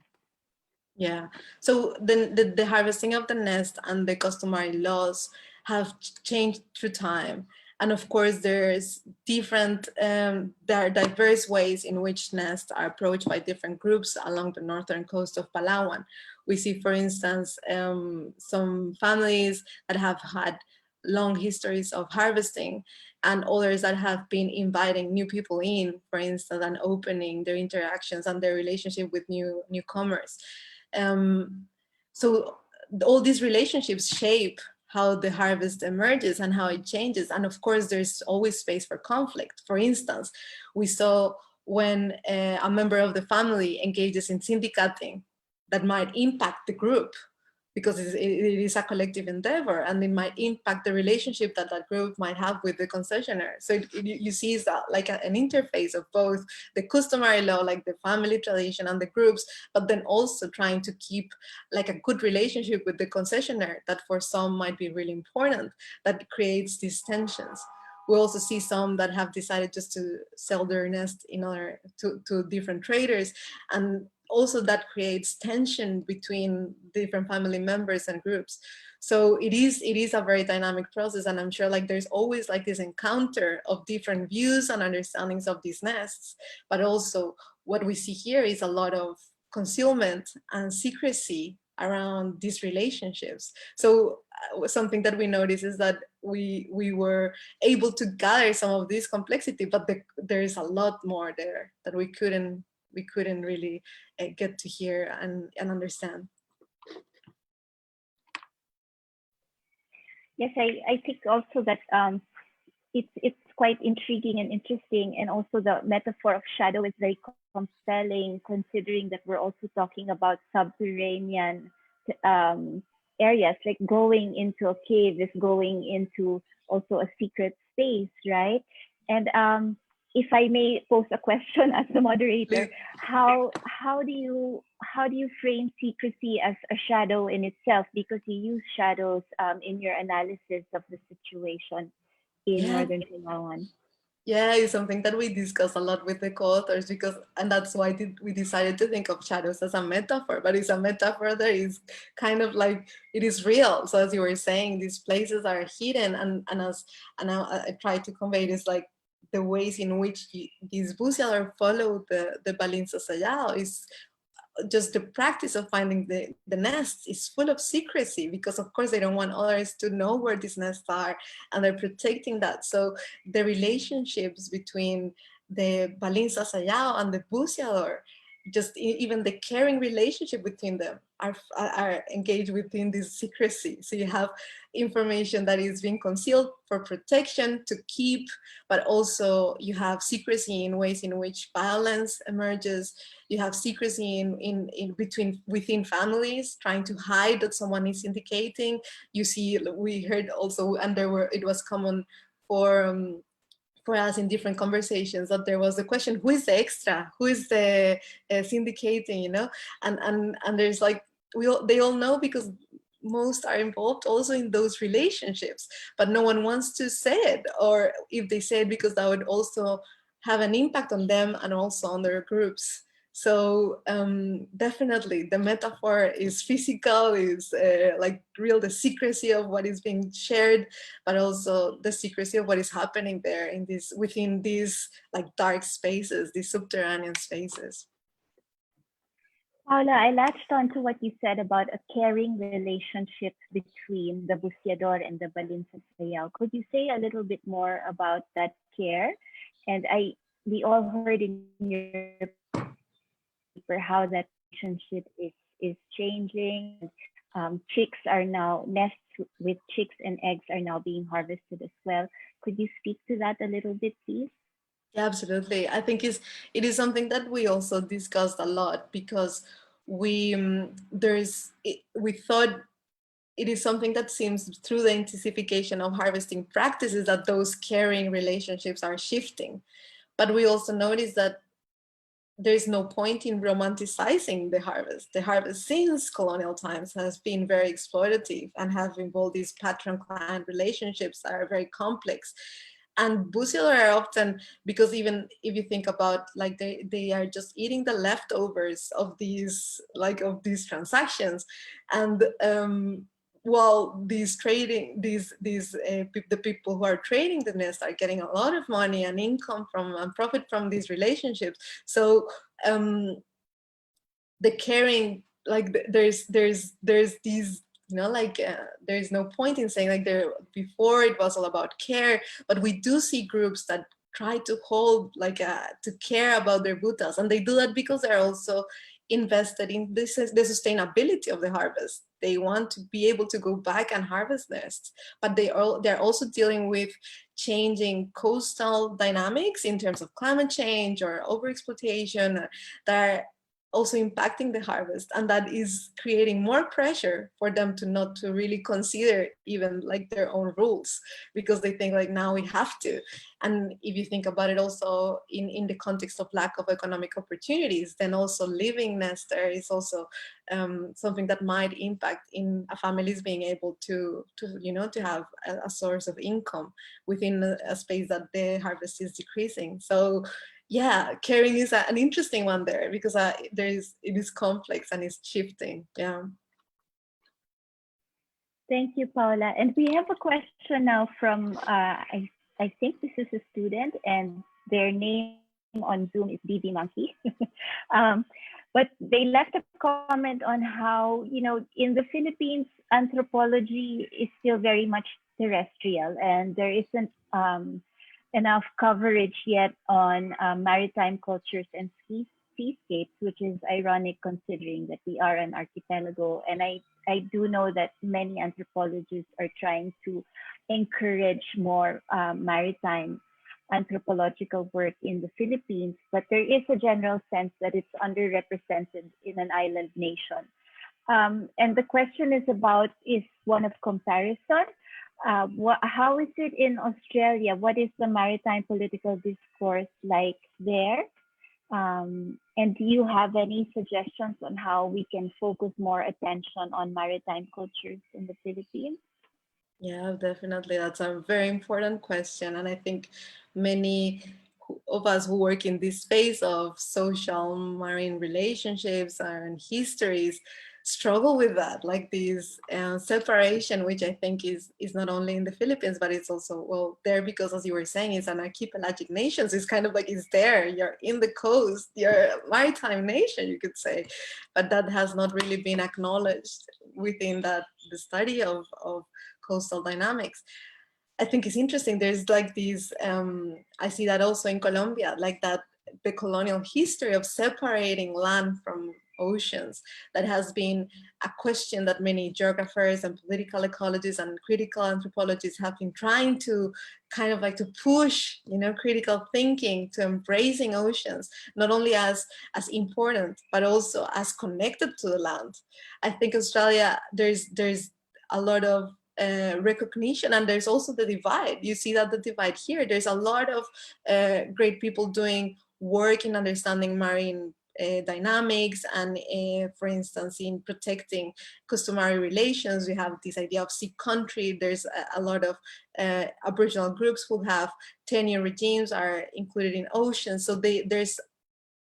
Yeah, so the harvesting of the nest and the customary laws have changed through time. And of course, there's different, there are diverse ways in which nests are approached by different groups along the northern coast of Palawan. We see, for instance, some families that have had long histories of harvesting, and others that have been inviting new people in, for instance, and opening their interactions and their relationship with newcomers. So all these relationships shape how the harvest emerges and how it changes. And of course, there's always space for conflict. For instance, we saw when a member of the family engages in syndicating that might impact the group, because it is a collective endeavor, and it might impact the relationship that that group might have with the concessionaire. So you see it's like an interface of both the customary law, like the family tradition and the groups, but then also trying to keep like a good relationship with the concessionaire that for some might be really important, that creates these tensions. We also see some that have decided just to sell their nest in order to different traders, and also that creates tension between different family members and groups. So it is a very dynamic process, and I'm sure like there's always like this encounter of different views and understandings of these nests, but also what we see here is a lot of concealment and secrecy around these relationships. So something that we notice is that we were able to gather some of this complexity, but there is a lot more there that we couldn't really get to hear and understand. Yes, I think also that it's quite intriguing and interesting, and also the metaphor of shadow is very compelling, considering that we're also talking about subterranean areas, like going into a cave is going into also a secret space, right? And if I may pose a question as the moderator, how do you frame secrecy as a shadow in itself? Because you use shadows in your analysis of the situation in Northern Palawan. Yeah, it's something that we discuss a lot with the co-authors, and that's why we decided to think of shadows as a metaphor, but it's a metaphor that is kind of like, it is real. So as you were saying, these places are hidden, and I try to convey this, like the ways in which these busialar follow the balinsasayaw is just the practice of finding the nests is full of secrecy, because of course they don't want others to know where these nests are, and they're protecting that. So the relationships between the balinsasayaw and the busiador, just even the caring relationship between them are engaged within this secrecy. So you have information that is being concealed for protection, to keep, but also you have secrecy in ways in which violence emerges. You have secrecy within families, trying to hide that someone is indicating. You see, we heard also, and it was common for us in different conversations, that there was the question, who is the extra, who is the syndicating, you know? And there's like, they all know, because most are involved also in those relationships, but no one wants to say it, or if they say it, because that would also have an impact on them and also on their groups. So definitely the metaphor is physical, is like real, the secrecy of what is being shared, but also the secrecy of what is happening there within these like dark spaces, these subterranean spaces. Paula, I latched on to what you said about a caring relationship between the busiador and the balinsasayaw. Could you say a little bit more about that care? And we all heard in your paper how that relationship is changing. Chicks are now, nests with chicks and eggs are now being harvested as well. Could you speak to that a little bit, please? Yeah, absolutely. I think it is something that we also discussed a lot, because we thought it is something that seems, through the intensification of harvesting practices, that those caring relationships are shifting. But we also noticed that there is no point in romanticizing the harvest. The harvest since colonial times has been very exploitative and have involved these patron-client relationships that are very complex. And busialar are often, because even if you think about, like, they are just eating the leftovers of these transactions, and while these trading, the people who are trading the nest are getting a lot of money and income from and profit from these relationships. So the caring, like there's these, you know, like there's no point in saying like there before it was all about care, but we do see groups that try to hold like to care about their butas, and they do that because they're also invested in this, the sustainability of the harvest. They want to be able to go back and harvest nests, but they're also dealing with changing coastal dynamics in terms of climate change or overexploitation that are also impacting the harvest, and that is creating more pressure for them to not to really consider even like their own rules, because they think like now we have to. And if you think about it also in the context of lack of economic opportunities, then also living nester is also something that might impact in a family's being able to you know, to have a source of income within a space that the harvest is decreasing. So yeah, caring is an interesting one there, because it is complex and it's shifting. Yeah. Thank you, Paula. And we have a question now from, I think this is a student, and their name on Zoom is BB Monkey. But they left a comment on how, you know, in the Philippines, anthropology is still very much terrestrial, and there isn't enough coverage yet on maritime cultures and seascapes, which is ironic considering that we are an archipelago. And I do know that many anthropologists are trying to encourage more maritime anthropological work in the Philippines, but there is a general sense that it's underrepresented in an island nation. And the question is one of comparison. How is it in Australia? What is the maritime political discourse like there? And do you have any suggestions on how we can focus more attention on maritime cultures in the Philippines? Yeah, definitely. That's a very important question. And I think many of us who work in this space of social marine relationships and histories struggle with that, like this separation, which I think is not only in the Philippines, but it's also, well, there, because as you were saying, it's an archipelagic nation. So it's kind of like it's there, you're in the coast, you're a maritime nation, you could say, but that has not really been acknowledged within the study of coastal dynamics. I think it's interesting. There's like these, I see that also in Colombia, like that the colonial history of separating land from oceans, that has been a question that many geographers and political ecologists and critical anthropologists have been trying to kind of like to push, you know, critical thinking to embracing oceans, not only as important, but also as connected to the land. I think Australia, there's a lot of recognition, and there's also the divide. You see that the divide here, there's a lot of great people doing work in understanding marine dynamics, and for instance in protecting customary relations. We have this idea of sea country. There's a lot of Aboriginal groups who have tenure regimes are included in oceans, so there's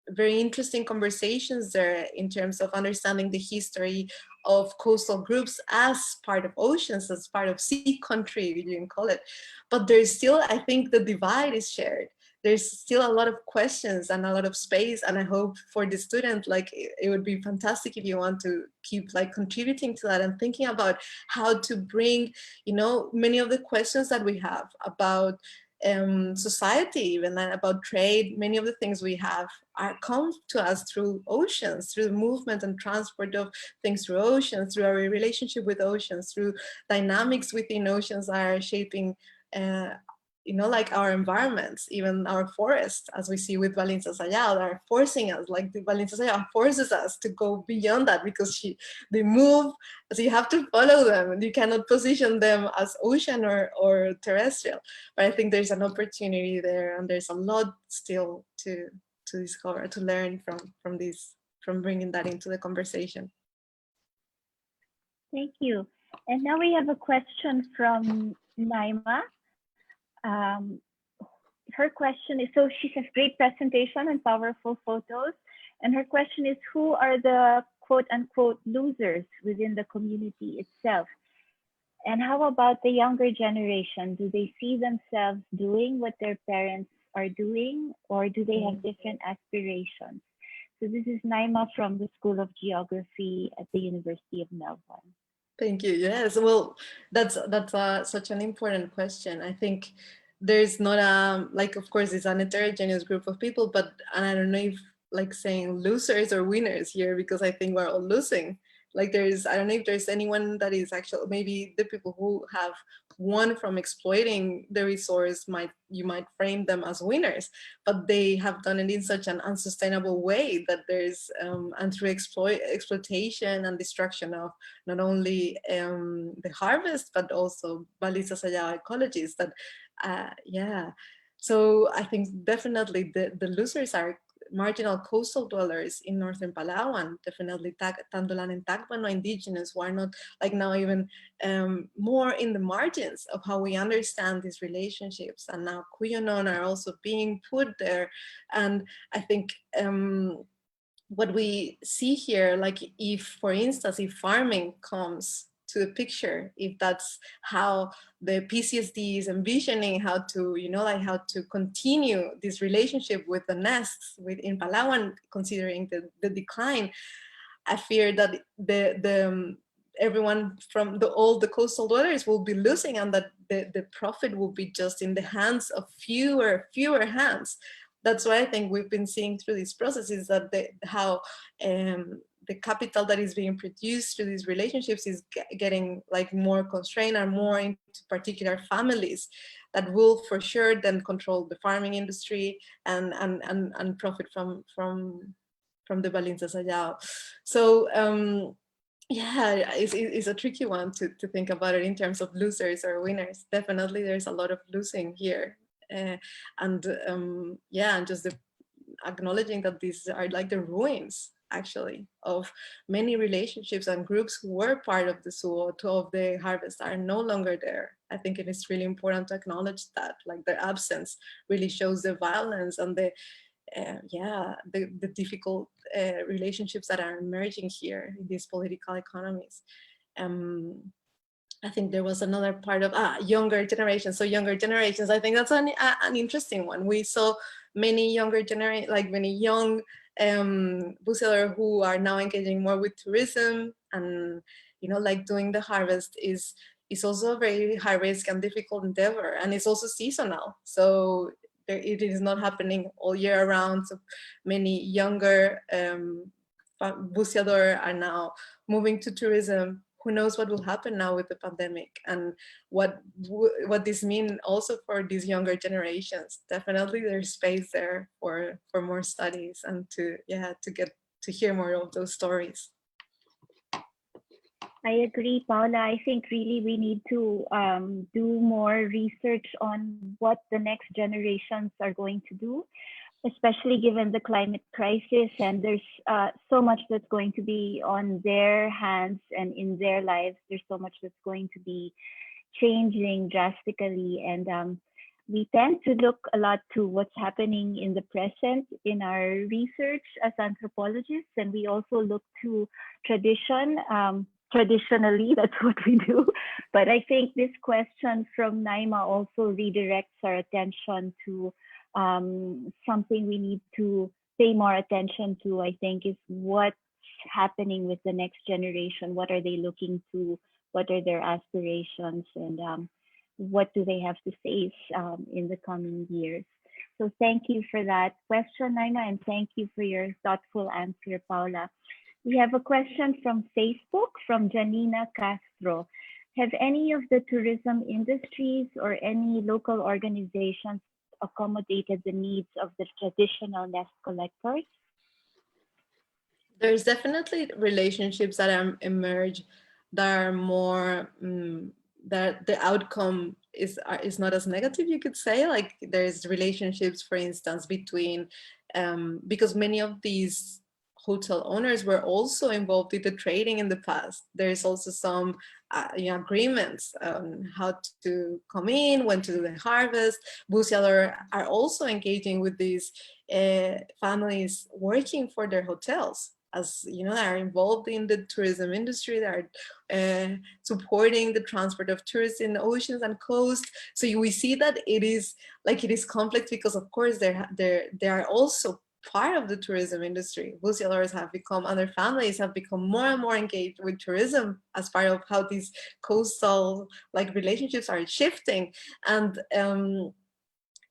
very interesting conversations there in terms of understanding the history of coastal groups as part of oceans, as part of sea country, you can call it. But there's still, I think the divide is shared. There's still a lot of questions and a lot of space, and I hope for the student, like it would be fantastic if you want to keep like contributing to that and thinking about how to bring, you know, many of the questions that we have about society, even about trade. Many of the things we have come to us through oceans, through the movement and transport of things through oceans, through our relationship with oceans, through dynamics within oceans are shaping you know, like our environments, even our forests, as we see with balinsasayaw, are forcing us, like the balinsasayaw forces us to go beyond that, because they move, so you have to follow them, and you cannot position them as ocean or terrestrial. But I think there's an opportunity there, and there's a lot still to discover, to learn from this, from bringing that into the conversation. Thank you. And now we have a question from Naima. Her question is, so she has great presentation and powerful photos, and her question is, who are the quote unquote losers within the community itself? And how about the younger generation? Do they see themselves doing what their parents are doing, or do they have different aspirations? So this is Naima from the School of Geography at the University of Melbourne. Thank you. Yes, well, that's such an important question. I think there's not a, like, of course, it's an heterogeneous group of people, but, and I don't know if like saying losers or winners here, because I think we're all losing. Like I don't know if there's anyone that is actually, maybe the people who have won from exploiting the resource, you might frame them as winners, but they have done it in such an unsustainable way that there's, and through exploitation and destruction of not only the harvest, but also balinsasayaw ecologies that, yeah. So I think definitely the losers are marginal coastal dwellers in northern Palawan, definitely Tandulan and Tacbano indigenous, who are not like now even more in the margins of how we understand these relationships. And now Cuyonon are also being put there. And I think what we see here, like if, for instance, if farming comes to the picture, if that's how the PCSD is envisioning how to, like how to continue this relationship with the nests within Palawan, considering the decline, I fear that everyone from all the coastal dwellers will be losing, and that the profit will be just in the hands of fewer hands. That's why I think we've been seeing through these processes that how the capital that is being produced through these relationships is getting like more constrained and more into particular families that will for sure then control the farming industry and profit from the balinsasayaw. So yeah, it's a tricky one to think about it in terms of losers or winners. Definitely there's a lot of losing here. Yeah, and just acknowledging that these are like the ruins actually of many relationships and groups who were part of the suo of the harvest are no longer there. I think it is really important to acknowledge that, like their absence really shows the violence and the difficult relationships that are emerging here in these political economies. I think there was another part of younger generations. So younger generations, I think that's an interesting one. We saw many younger many young buceador who are now engaging more with tourism, and like doing the harvest is also a very high risk and difficult endeavor, and it's also seasonal. So it is not happening all year round. So many younger buceador are now moving to tourism. Who knows what will happen now with the pandemic, and what this means also for these younger generations. Definitely there's space there for more studies and to get to hear more of those stories. I agree, Paula. I think really we need to do more research on what the next generations are going to do, especially given the climate crisis. And there's so much that's going to be on their hands and in their lives. There's so much that's going to be changing drastically. And we tend to look a lot to what's happening in the present in our research as anthropologists. And we also look to tradition. Traditionally, that's what we do. But I think this question from Naima also redirects our attention to something we need to pay more attention to, I think, is what's happening with the next generation. What are they looking to? What are their aspirations? And what do they have to face in the coming years? So thank you for that question, Naima, and thank you for your thoughtful answer, Paula. We have a question from Facebook from Janina Castro. Have any of the tourism industries or any local organizations accommodated the needs of the traditional nest collectors? There's definitely relationships that emerge that are more, that the outcome is not as negative, you could say. Like there's relationships, for instance, between, because many of these hotel owners were also involved in the trading in the past. There's also some agreements on how to come in, when to do the harvest. Buceador are also engaging with these families working for their hotels. as you know, are involved in the tourism industry, that are supporting the transport of tourists in the oceans and coast. So we see that it is complex, because of course they are also part of the tourism industry. Busiadores have become, and their families have become more and more engaged with tourism as part of how these coastal relationships are shifting. And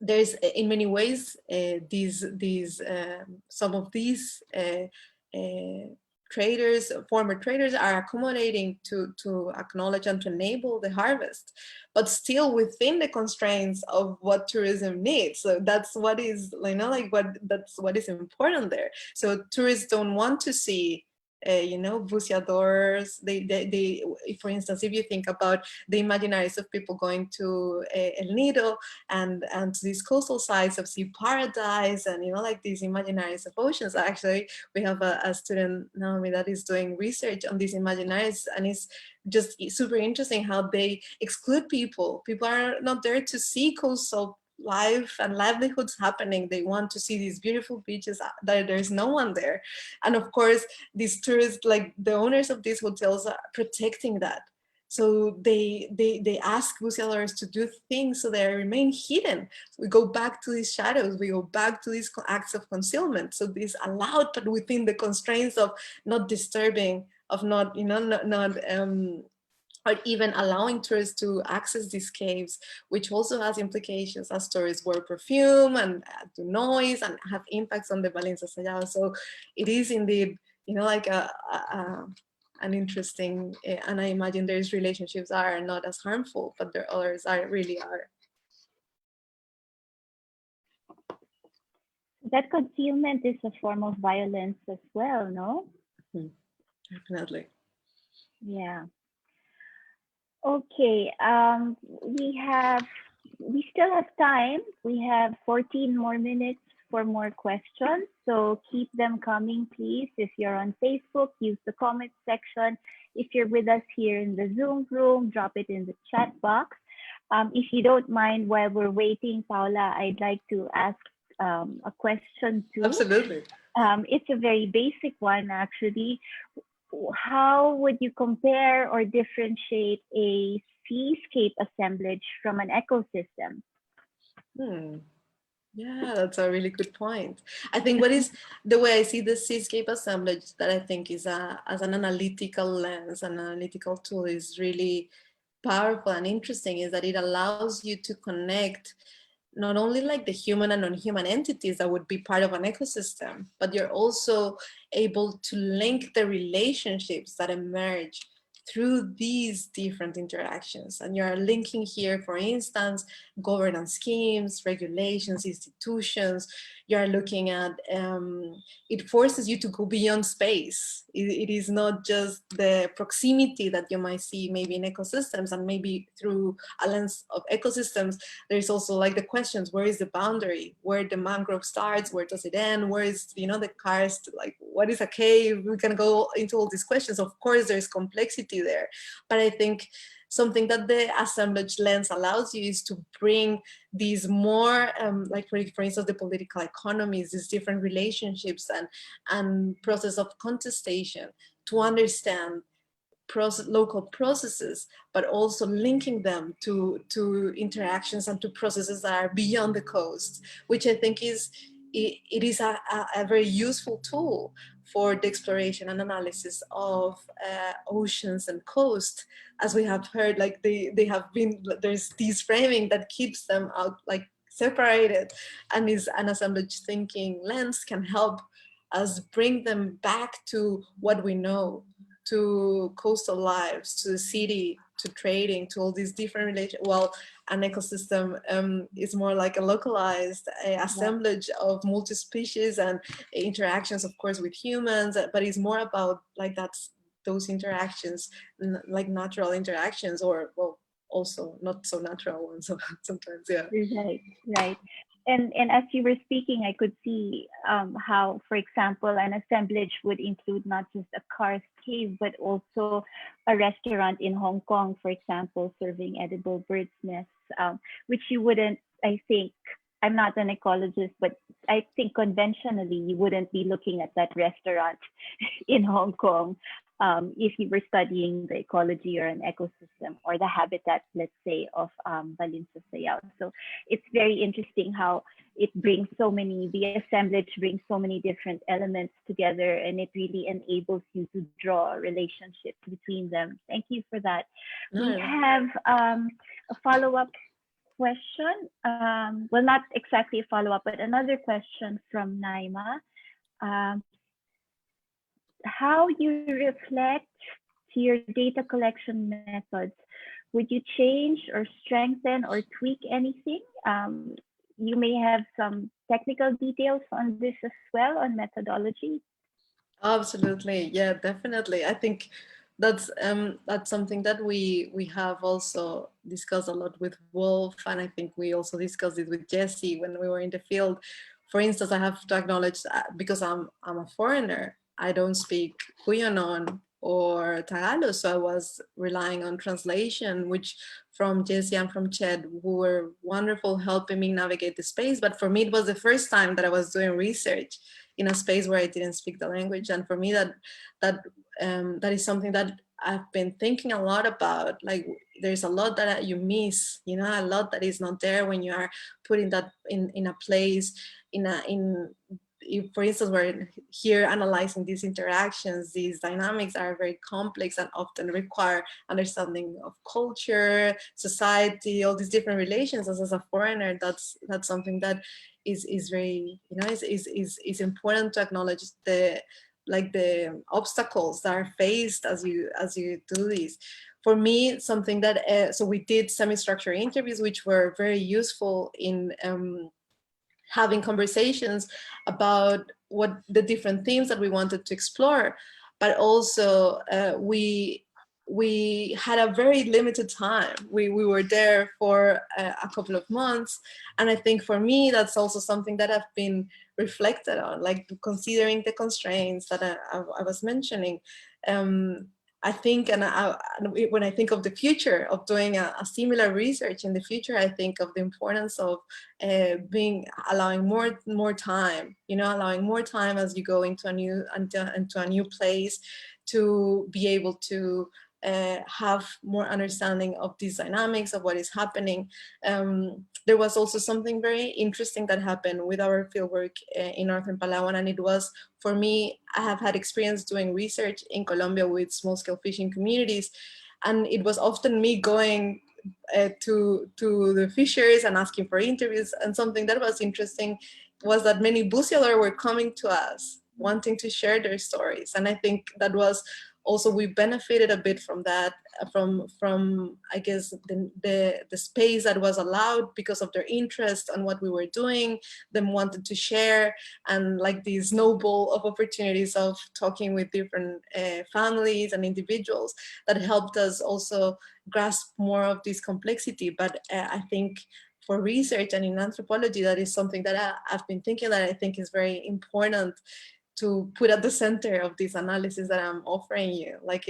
there's in many ways some of these traders, former traders, are accommodating to acknowledge and to enable the harvest, but still within the constraints of what tourism needs. So that's what is, that's what is important there. So tourists don't want to see buceadores. They, for instance, if you think about the imaginaries of people going to El Nido and to these coastal sites of sea paradise, and these imaginaries of oceans. Actually, we have a student, Naomi, that is doing research on these imaginaries, and it's just super interesting how they exclude people. People are not there to see coastal life and livelihoods happening. They want to see these beautiful beaches that there's no one there. And of course, these tourists, like the owners of these hotels, are protecting that. So they ask buceadores to do things so they remain hidden. We go back to these shadows, we go back to these acts of concealment. So this allowed, but within the constraints of not disturbing, of not, or even allowing tourists to access these caves, which also has implications as tourists wear perfume and do noise and have impacts on the balinsasayaw. So it is indeed, an interesting, and I imagine these relationships are not as harmful, but there others really are. That concealment is a form of violence as well, no? Definitely. Yeah. Okay, we still have time. We have 14 more minutes for more questions, so keep them coming, please. If you're on Facebook, use the comment section. If you're with us here in the Zoom room, drop it in the chat box. If you don't mind, while we're waiting, Paula, I'd like to ask a question too. Absolutely. It's a very basic one, actually. How would you compare or differentiate a seascape assemblage from an ecosystem? Yeah, that's a really good point. I think what is the way I see the seascape assemblage, that I think is as an analytical lens, an analytical tool, is really powerful and interesting, is that it allows you to connect not only the human and non-human entities that would be part of an ecosystem, but you're also able to link the relationships that emerge through these different interactions. And you're linking here, for instance, governance schemes, regulations, institutions. You're looking at, it forces you to go beyond space. It is not just the proximity that you might see maybe in ecosystems, and maybe through a lens of ecosystems, there's also the questions, where is the boundary? Where the mangrove starts, where does it end? Where is, the karst, what is a cave? We can go into all these questions. Of course, there's complexity there, but I think something that the assemblage lens allows you is to bring these more, for instance, the political economies, these different relationships and process of contestation, to understand local processes, but also linking them to interactions and to processes that are beyond the coast, which I think is a very useful tool for the exploration and analysis of oceans and coast. As we have heard, they have been, there's this framing that keeps them out separated, and is an assemblage thinking lens can help us bring them back to what we know, to coastal lives, to the city, to trading, to all these different relations. Well, an ecosystem is more like a localized assemblage of multi-species and interactions, of course, with humans, but it's more about those interactions, like natural interactions, or well, also not so natural ones sometimes. Yeah. Right. And as you were speaking, I could see how, for example, an assemblage would include not just a karst cave, but also a restaurant in Hong Kong, for example, serving edible birds' nests, which you wouldn't, I think, I'm not an ecologist, but I think conventionally you wouldn't be looking at that restaurant in Hong Kong if you were studying the ecology or an ecosystem or the habitat, let's say, of balinsasayaw. So it's very interesting how it brings so many, the assemblage brings so many different elements together, and it really enables you to draw a relationship between them. Thank you for that. We have a follow-up question. Well, not exactly a follow-up, but another question from Naima. How you reflect to your data collection methods? Would you change or strengthen or tweak anything? You may have some technical details on this as well, on methodology. Absolutely, yeah, definitely. I think that's something that we have also discussed a lot with Wolf, and I think we also discussed it with Jesse when we were in the field. For instance, I have to acknowledge because I'm a foreigner, I don't speak Cuyonon or Tagalog, so I was relying on translation, which from Jesse and from Ched, who were wonderful helping me navigate the space. But for me, it was the first time that I was doing research in a space where I didn't speak the language. And for me, that is something that I've been thinking a lot about. Like, there's a lot that you miss, you know, a lot that is not there when you are putting that in a place, for instance, we're here analyzing these interactions. These dynamics are very complex and often require understanding of culture, society, all these different relations. As a foreigner, that's something that is very, you know, is important to acknowledge the obstacles that are faced as you do this. For me, something that so we did semi-structured interviews, which were very useful in having conversations about what the different themes that we wanted to explore, but also we had a very limited time. We were there for a couple of months, and I think for me that's also something that I've been reflected on, like considering the constraints that I was mentioning. I think, when I think of the future of doing a similar research in the future, I think of the importance of allowing more time, you know, allowing more time as you go into a new place, to be able to have more understanding of these dynamics of what is happening. There was also something very interesting that happened with our fieldwork in Northern Palawan, and it was, for me, I have had experience doing research in Colombia with small-scale fishing communities, and it was often me going to the fishers and asking for interviews. And something that was interesting was that many buceadores were coming to us wanting to share their stories, and I think that was also, we benefited a bit from that, from I guess the space that was allowed because of their interest on what we were doing, them wanted to share, and like this snowball of opportunities of talking with different families and individuals that helped us also grasp more of this complexity. But I think for research and in anthropology, that is something that I've been thinking that I think is very important to put at the center of this analysis that I'm offering you. Like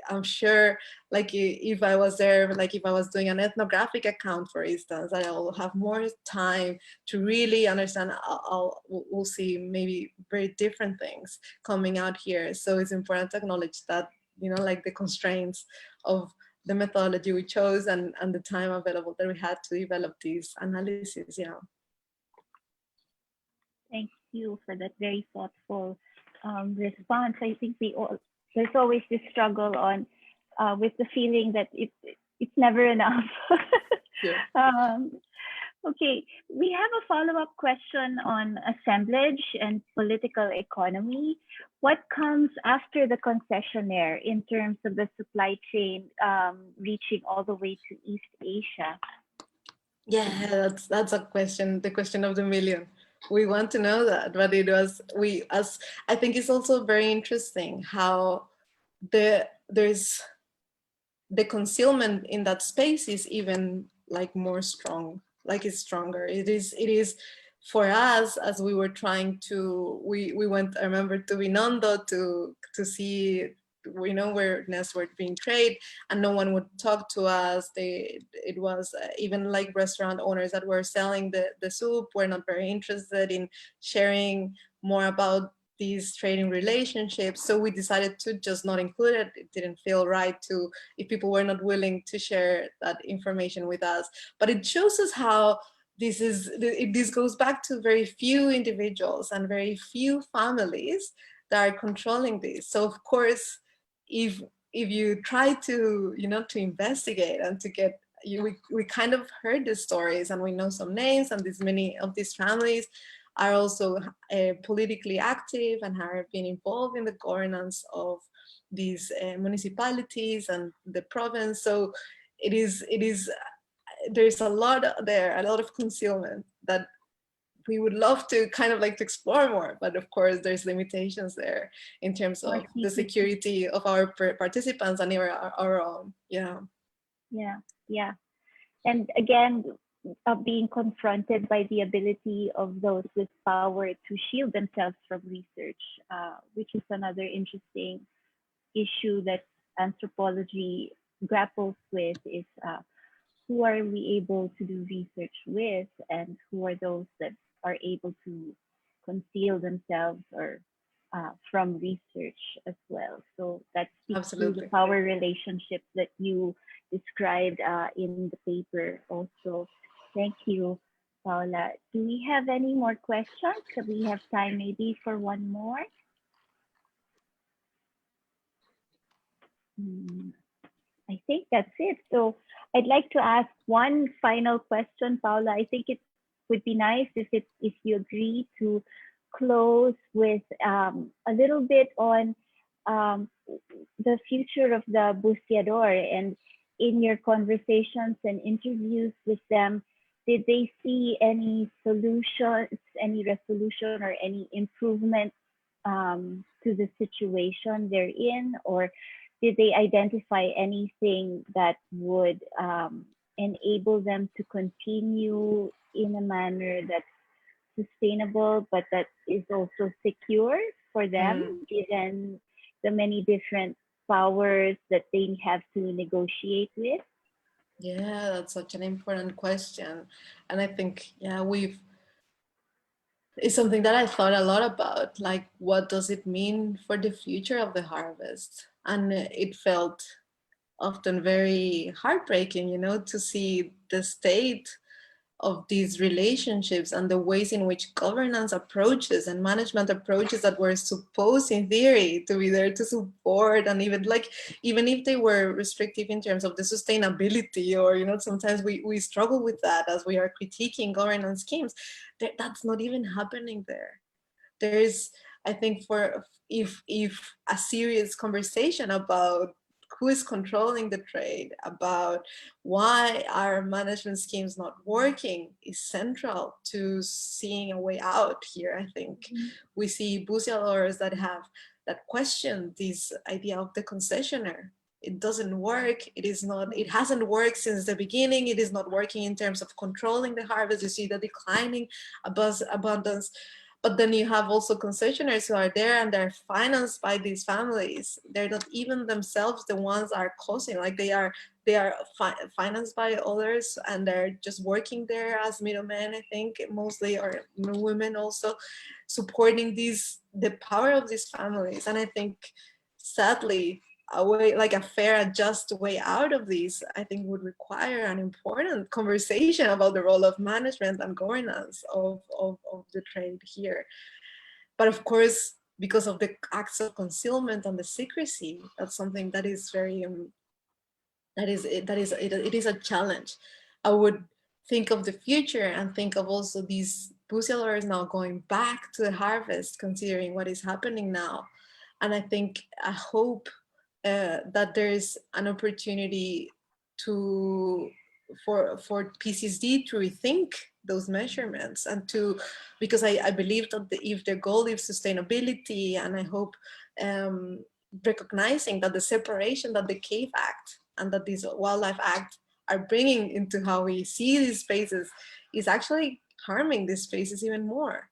I'm sure, like if I was there, like if I was doing an ethnographic account, for instance, I will have more time to really understand. We'll see maybe very different things coming out here. So it's important to acknowledge that, you know, like the constraints of the methodology we chose and the time available that we had to develop these analyses. Yeah. Thank you for that very thoughtful response. I think there's always this struggle on with the feeling that it's never enough. Yeah. Okay, we have a follow-up question on assemblage and political economy. What comes after the concessionaire in terms of the supply chain reaching all the way to East Asia? Yeah, that's a question, the question of the million. We want to know that, but I think it's also very interesting how there's the concealment in that space is even like more strong, like it's stronger. It is for us, as we were trying to, we went, I remember, to Binondo to see where nests were being traded, and no one would talk to us. It was even like restaurant owners that were selling the soup were not very interested in sharing more about these trading relationships. So we decided to just not include it. It didn't feel right to, if people were not willing to share that information with us. But it shows us how this goes back to very few individuals and very few families that are controlling this. So of course, if you try to to investigate and to get we kind of heard the stories, and we know some names, and many of these families are also politically active and have been involved in the governance of these municipalities and the province. So it is there's a lot there, a lot of concealment that we would love to kind of like to explore more, but of course there's limitations there in terms of the security of our participants and our own. Yeah. And again, being confronted by the ability of those with power to shield themselves from research, which is another interesting issue that anthropology grapples with, is who are we able to do research with, and who are those that are able to conceal themselves or from research as well. So that speaks to the power relationships that you described in the paper also. Thank you, Paula. Do we have any more questions? Do we have time maybe for one more? I think that's it. So I'd like to ask one final question, Paula. I think it would be nice if you agree to close with a little bit on the future of the buceador, and in your conversations and interviews with them, did they see any solutions, any resolution, or any improvement to the situation they're in, or did they identify anything that would enable them to continue in a manner that's sustainable, but that is also secure for them, given the many different powers that they have to negotiate with? Yeah, that's such an important question. And I think, it's something that I thought a lot about, like, what does it mean for the future of the harvest? And it felt often very heartbreaking, to see the state of these relationships and the ways in which governance approaches and management approaches that were supposed in theory to be there to support, and even if they were restrictive in terms of the sustainability, or sometimes we struggle with that as we are critiquing governance schemes, that's not even happening there. There is, I think, if a serious conversation about who is controlling the trade, about why our management schemes not working, is central to seeing a way out here. I think we see buceadores that question this idea of the concessionaire. It doesn't work. It hasn't worked since the beginning. It is not working in terms of controlling the harvest. You see the declining abundance. But then you have also concessionaires who are there and they're financed by these families. They're not even themselves the ones that are causing, like they are financed by others, and they're just working there as middlemen, I think, mostly, or women also, supporting the power of these families. And I think, sadly, a way, like a fair, just way out of this, I think would require an important conversation about the role of management and governance of the trade here. But of course, because of the acts of concealment and the secrecy, that's something that is very, it is a challenge. I would think of the future and think of also these buceadores now going back to the harvest, considering what is happening now. And I hope that there is an opportunity for PCSD to rethink those measurements, and because I believe that if the goal is sustainability, and I hope recognizing that the separation that the Cave Act and that this Wildlife Act are bringing into how we see these spaces is actually harming these spaces even more.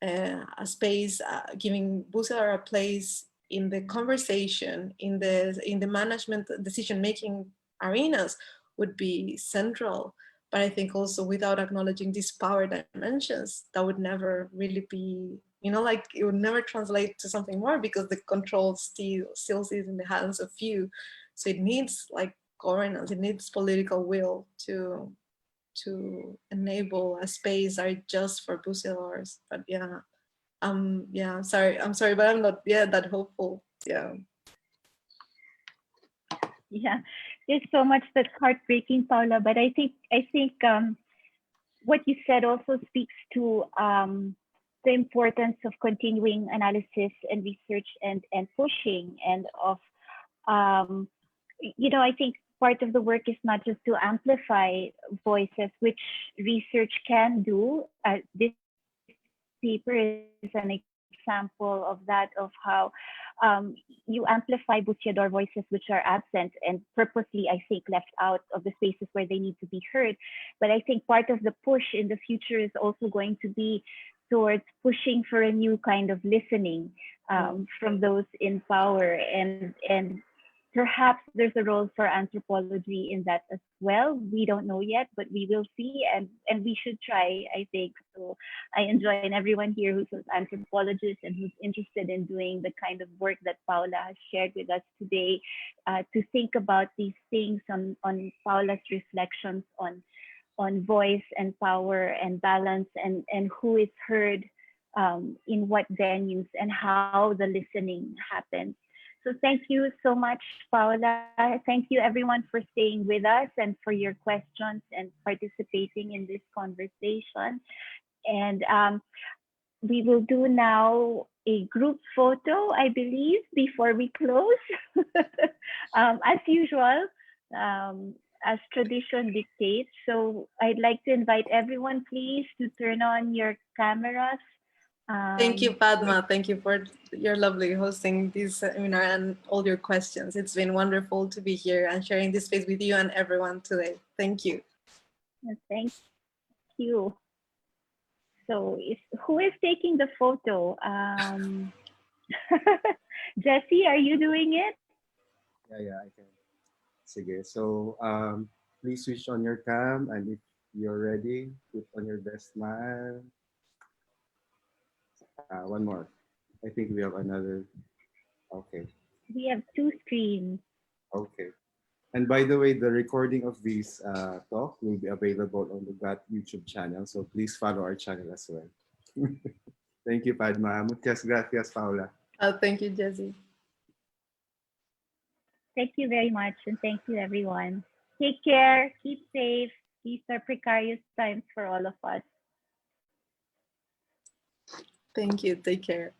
A space, giving buceador a place in the conversation, in the management decision-making arenas would be central. But I think also without acknowledging these power dimensions, that would never really be, like it would never translate to something more, because the control still is in the hands of few. So it needs like governance, it needs political will to enable a space are just for Busilors. But yeah, I'm sorry, but I'm not that hopeful. Yeah. Yeah, there's so much that's heartbreaking, Paula. But I think what you said also speaks to the importance of continuing analysis and research and pushing, and of I think part of the work is not just to amplify voices, which research can do. This paper is an example of that, of how you amplify Busiador voices which are absent and purposely, I think, left out of the spaces where they need to be heard. But I think part of the push in the future is also going to be towards pushing for a new kind of listening from those in power, and perhaps there's a role for anthropology in that as well. We don't know yet, but we will see, and we should try, I think. So I join everyone here who's an anthropologist and who's interested in doing the kind of work that Paula has shared with us today, to think about these things on Paula's reflections on voice and power and balance, and who is heard in what venues, and how the listening happens. So thank you so much, Paula. Thank you everyone for staying with us and for your questions and participating in this conversation. And we will do now a group photo, I believe, before we close. As usual, as tradition dictates. So I'd like to invite everyone, please, to turn on your cameras. Thank you, Padma. Thank you for your lovely hosting this seminar and all your questions. It's been wonderful to be here and sharing this space with you and everyone today. Thank you. Thank you. So who is taking the photo? Jesse, are you doing it? Yeah, I can. Sige. So please switch on your cam, and if you're ready, put on your best smile. One more. I think we have another. Okay. We have two screens. Okay. And by the way, the recording of this talk will be available on the UGAT YouTube channel. So please follow our channel as well. Thank you, Padma. Muchas gracias, Paula. Thank you, Jesse. Thank you very much. And thank you, everyone. Take care. Keep safe. These are precarious times for all of us. Thank you. Take care.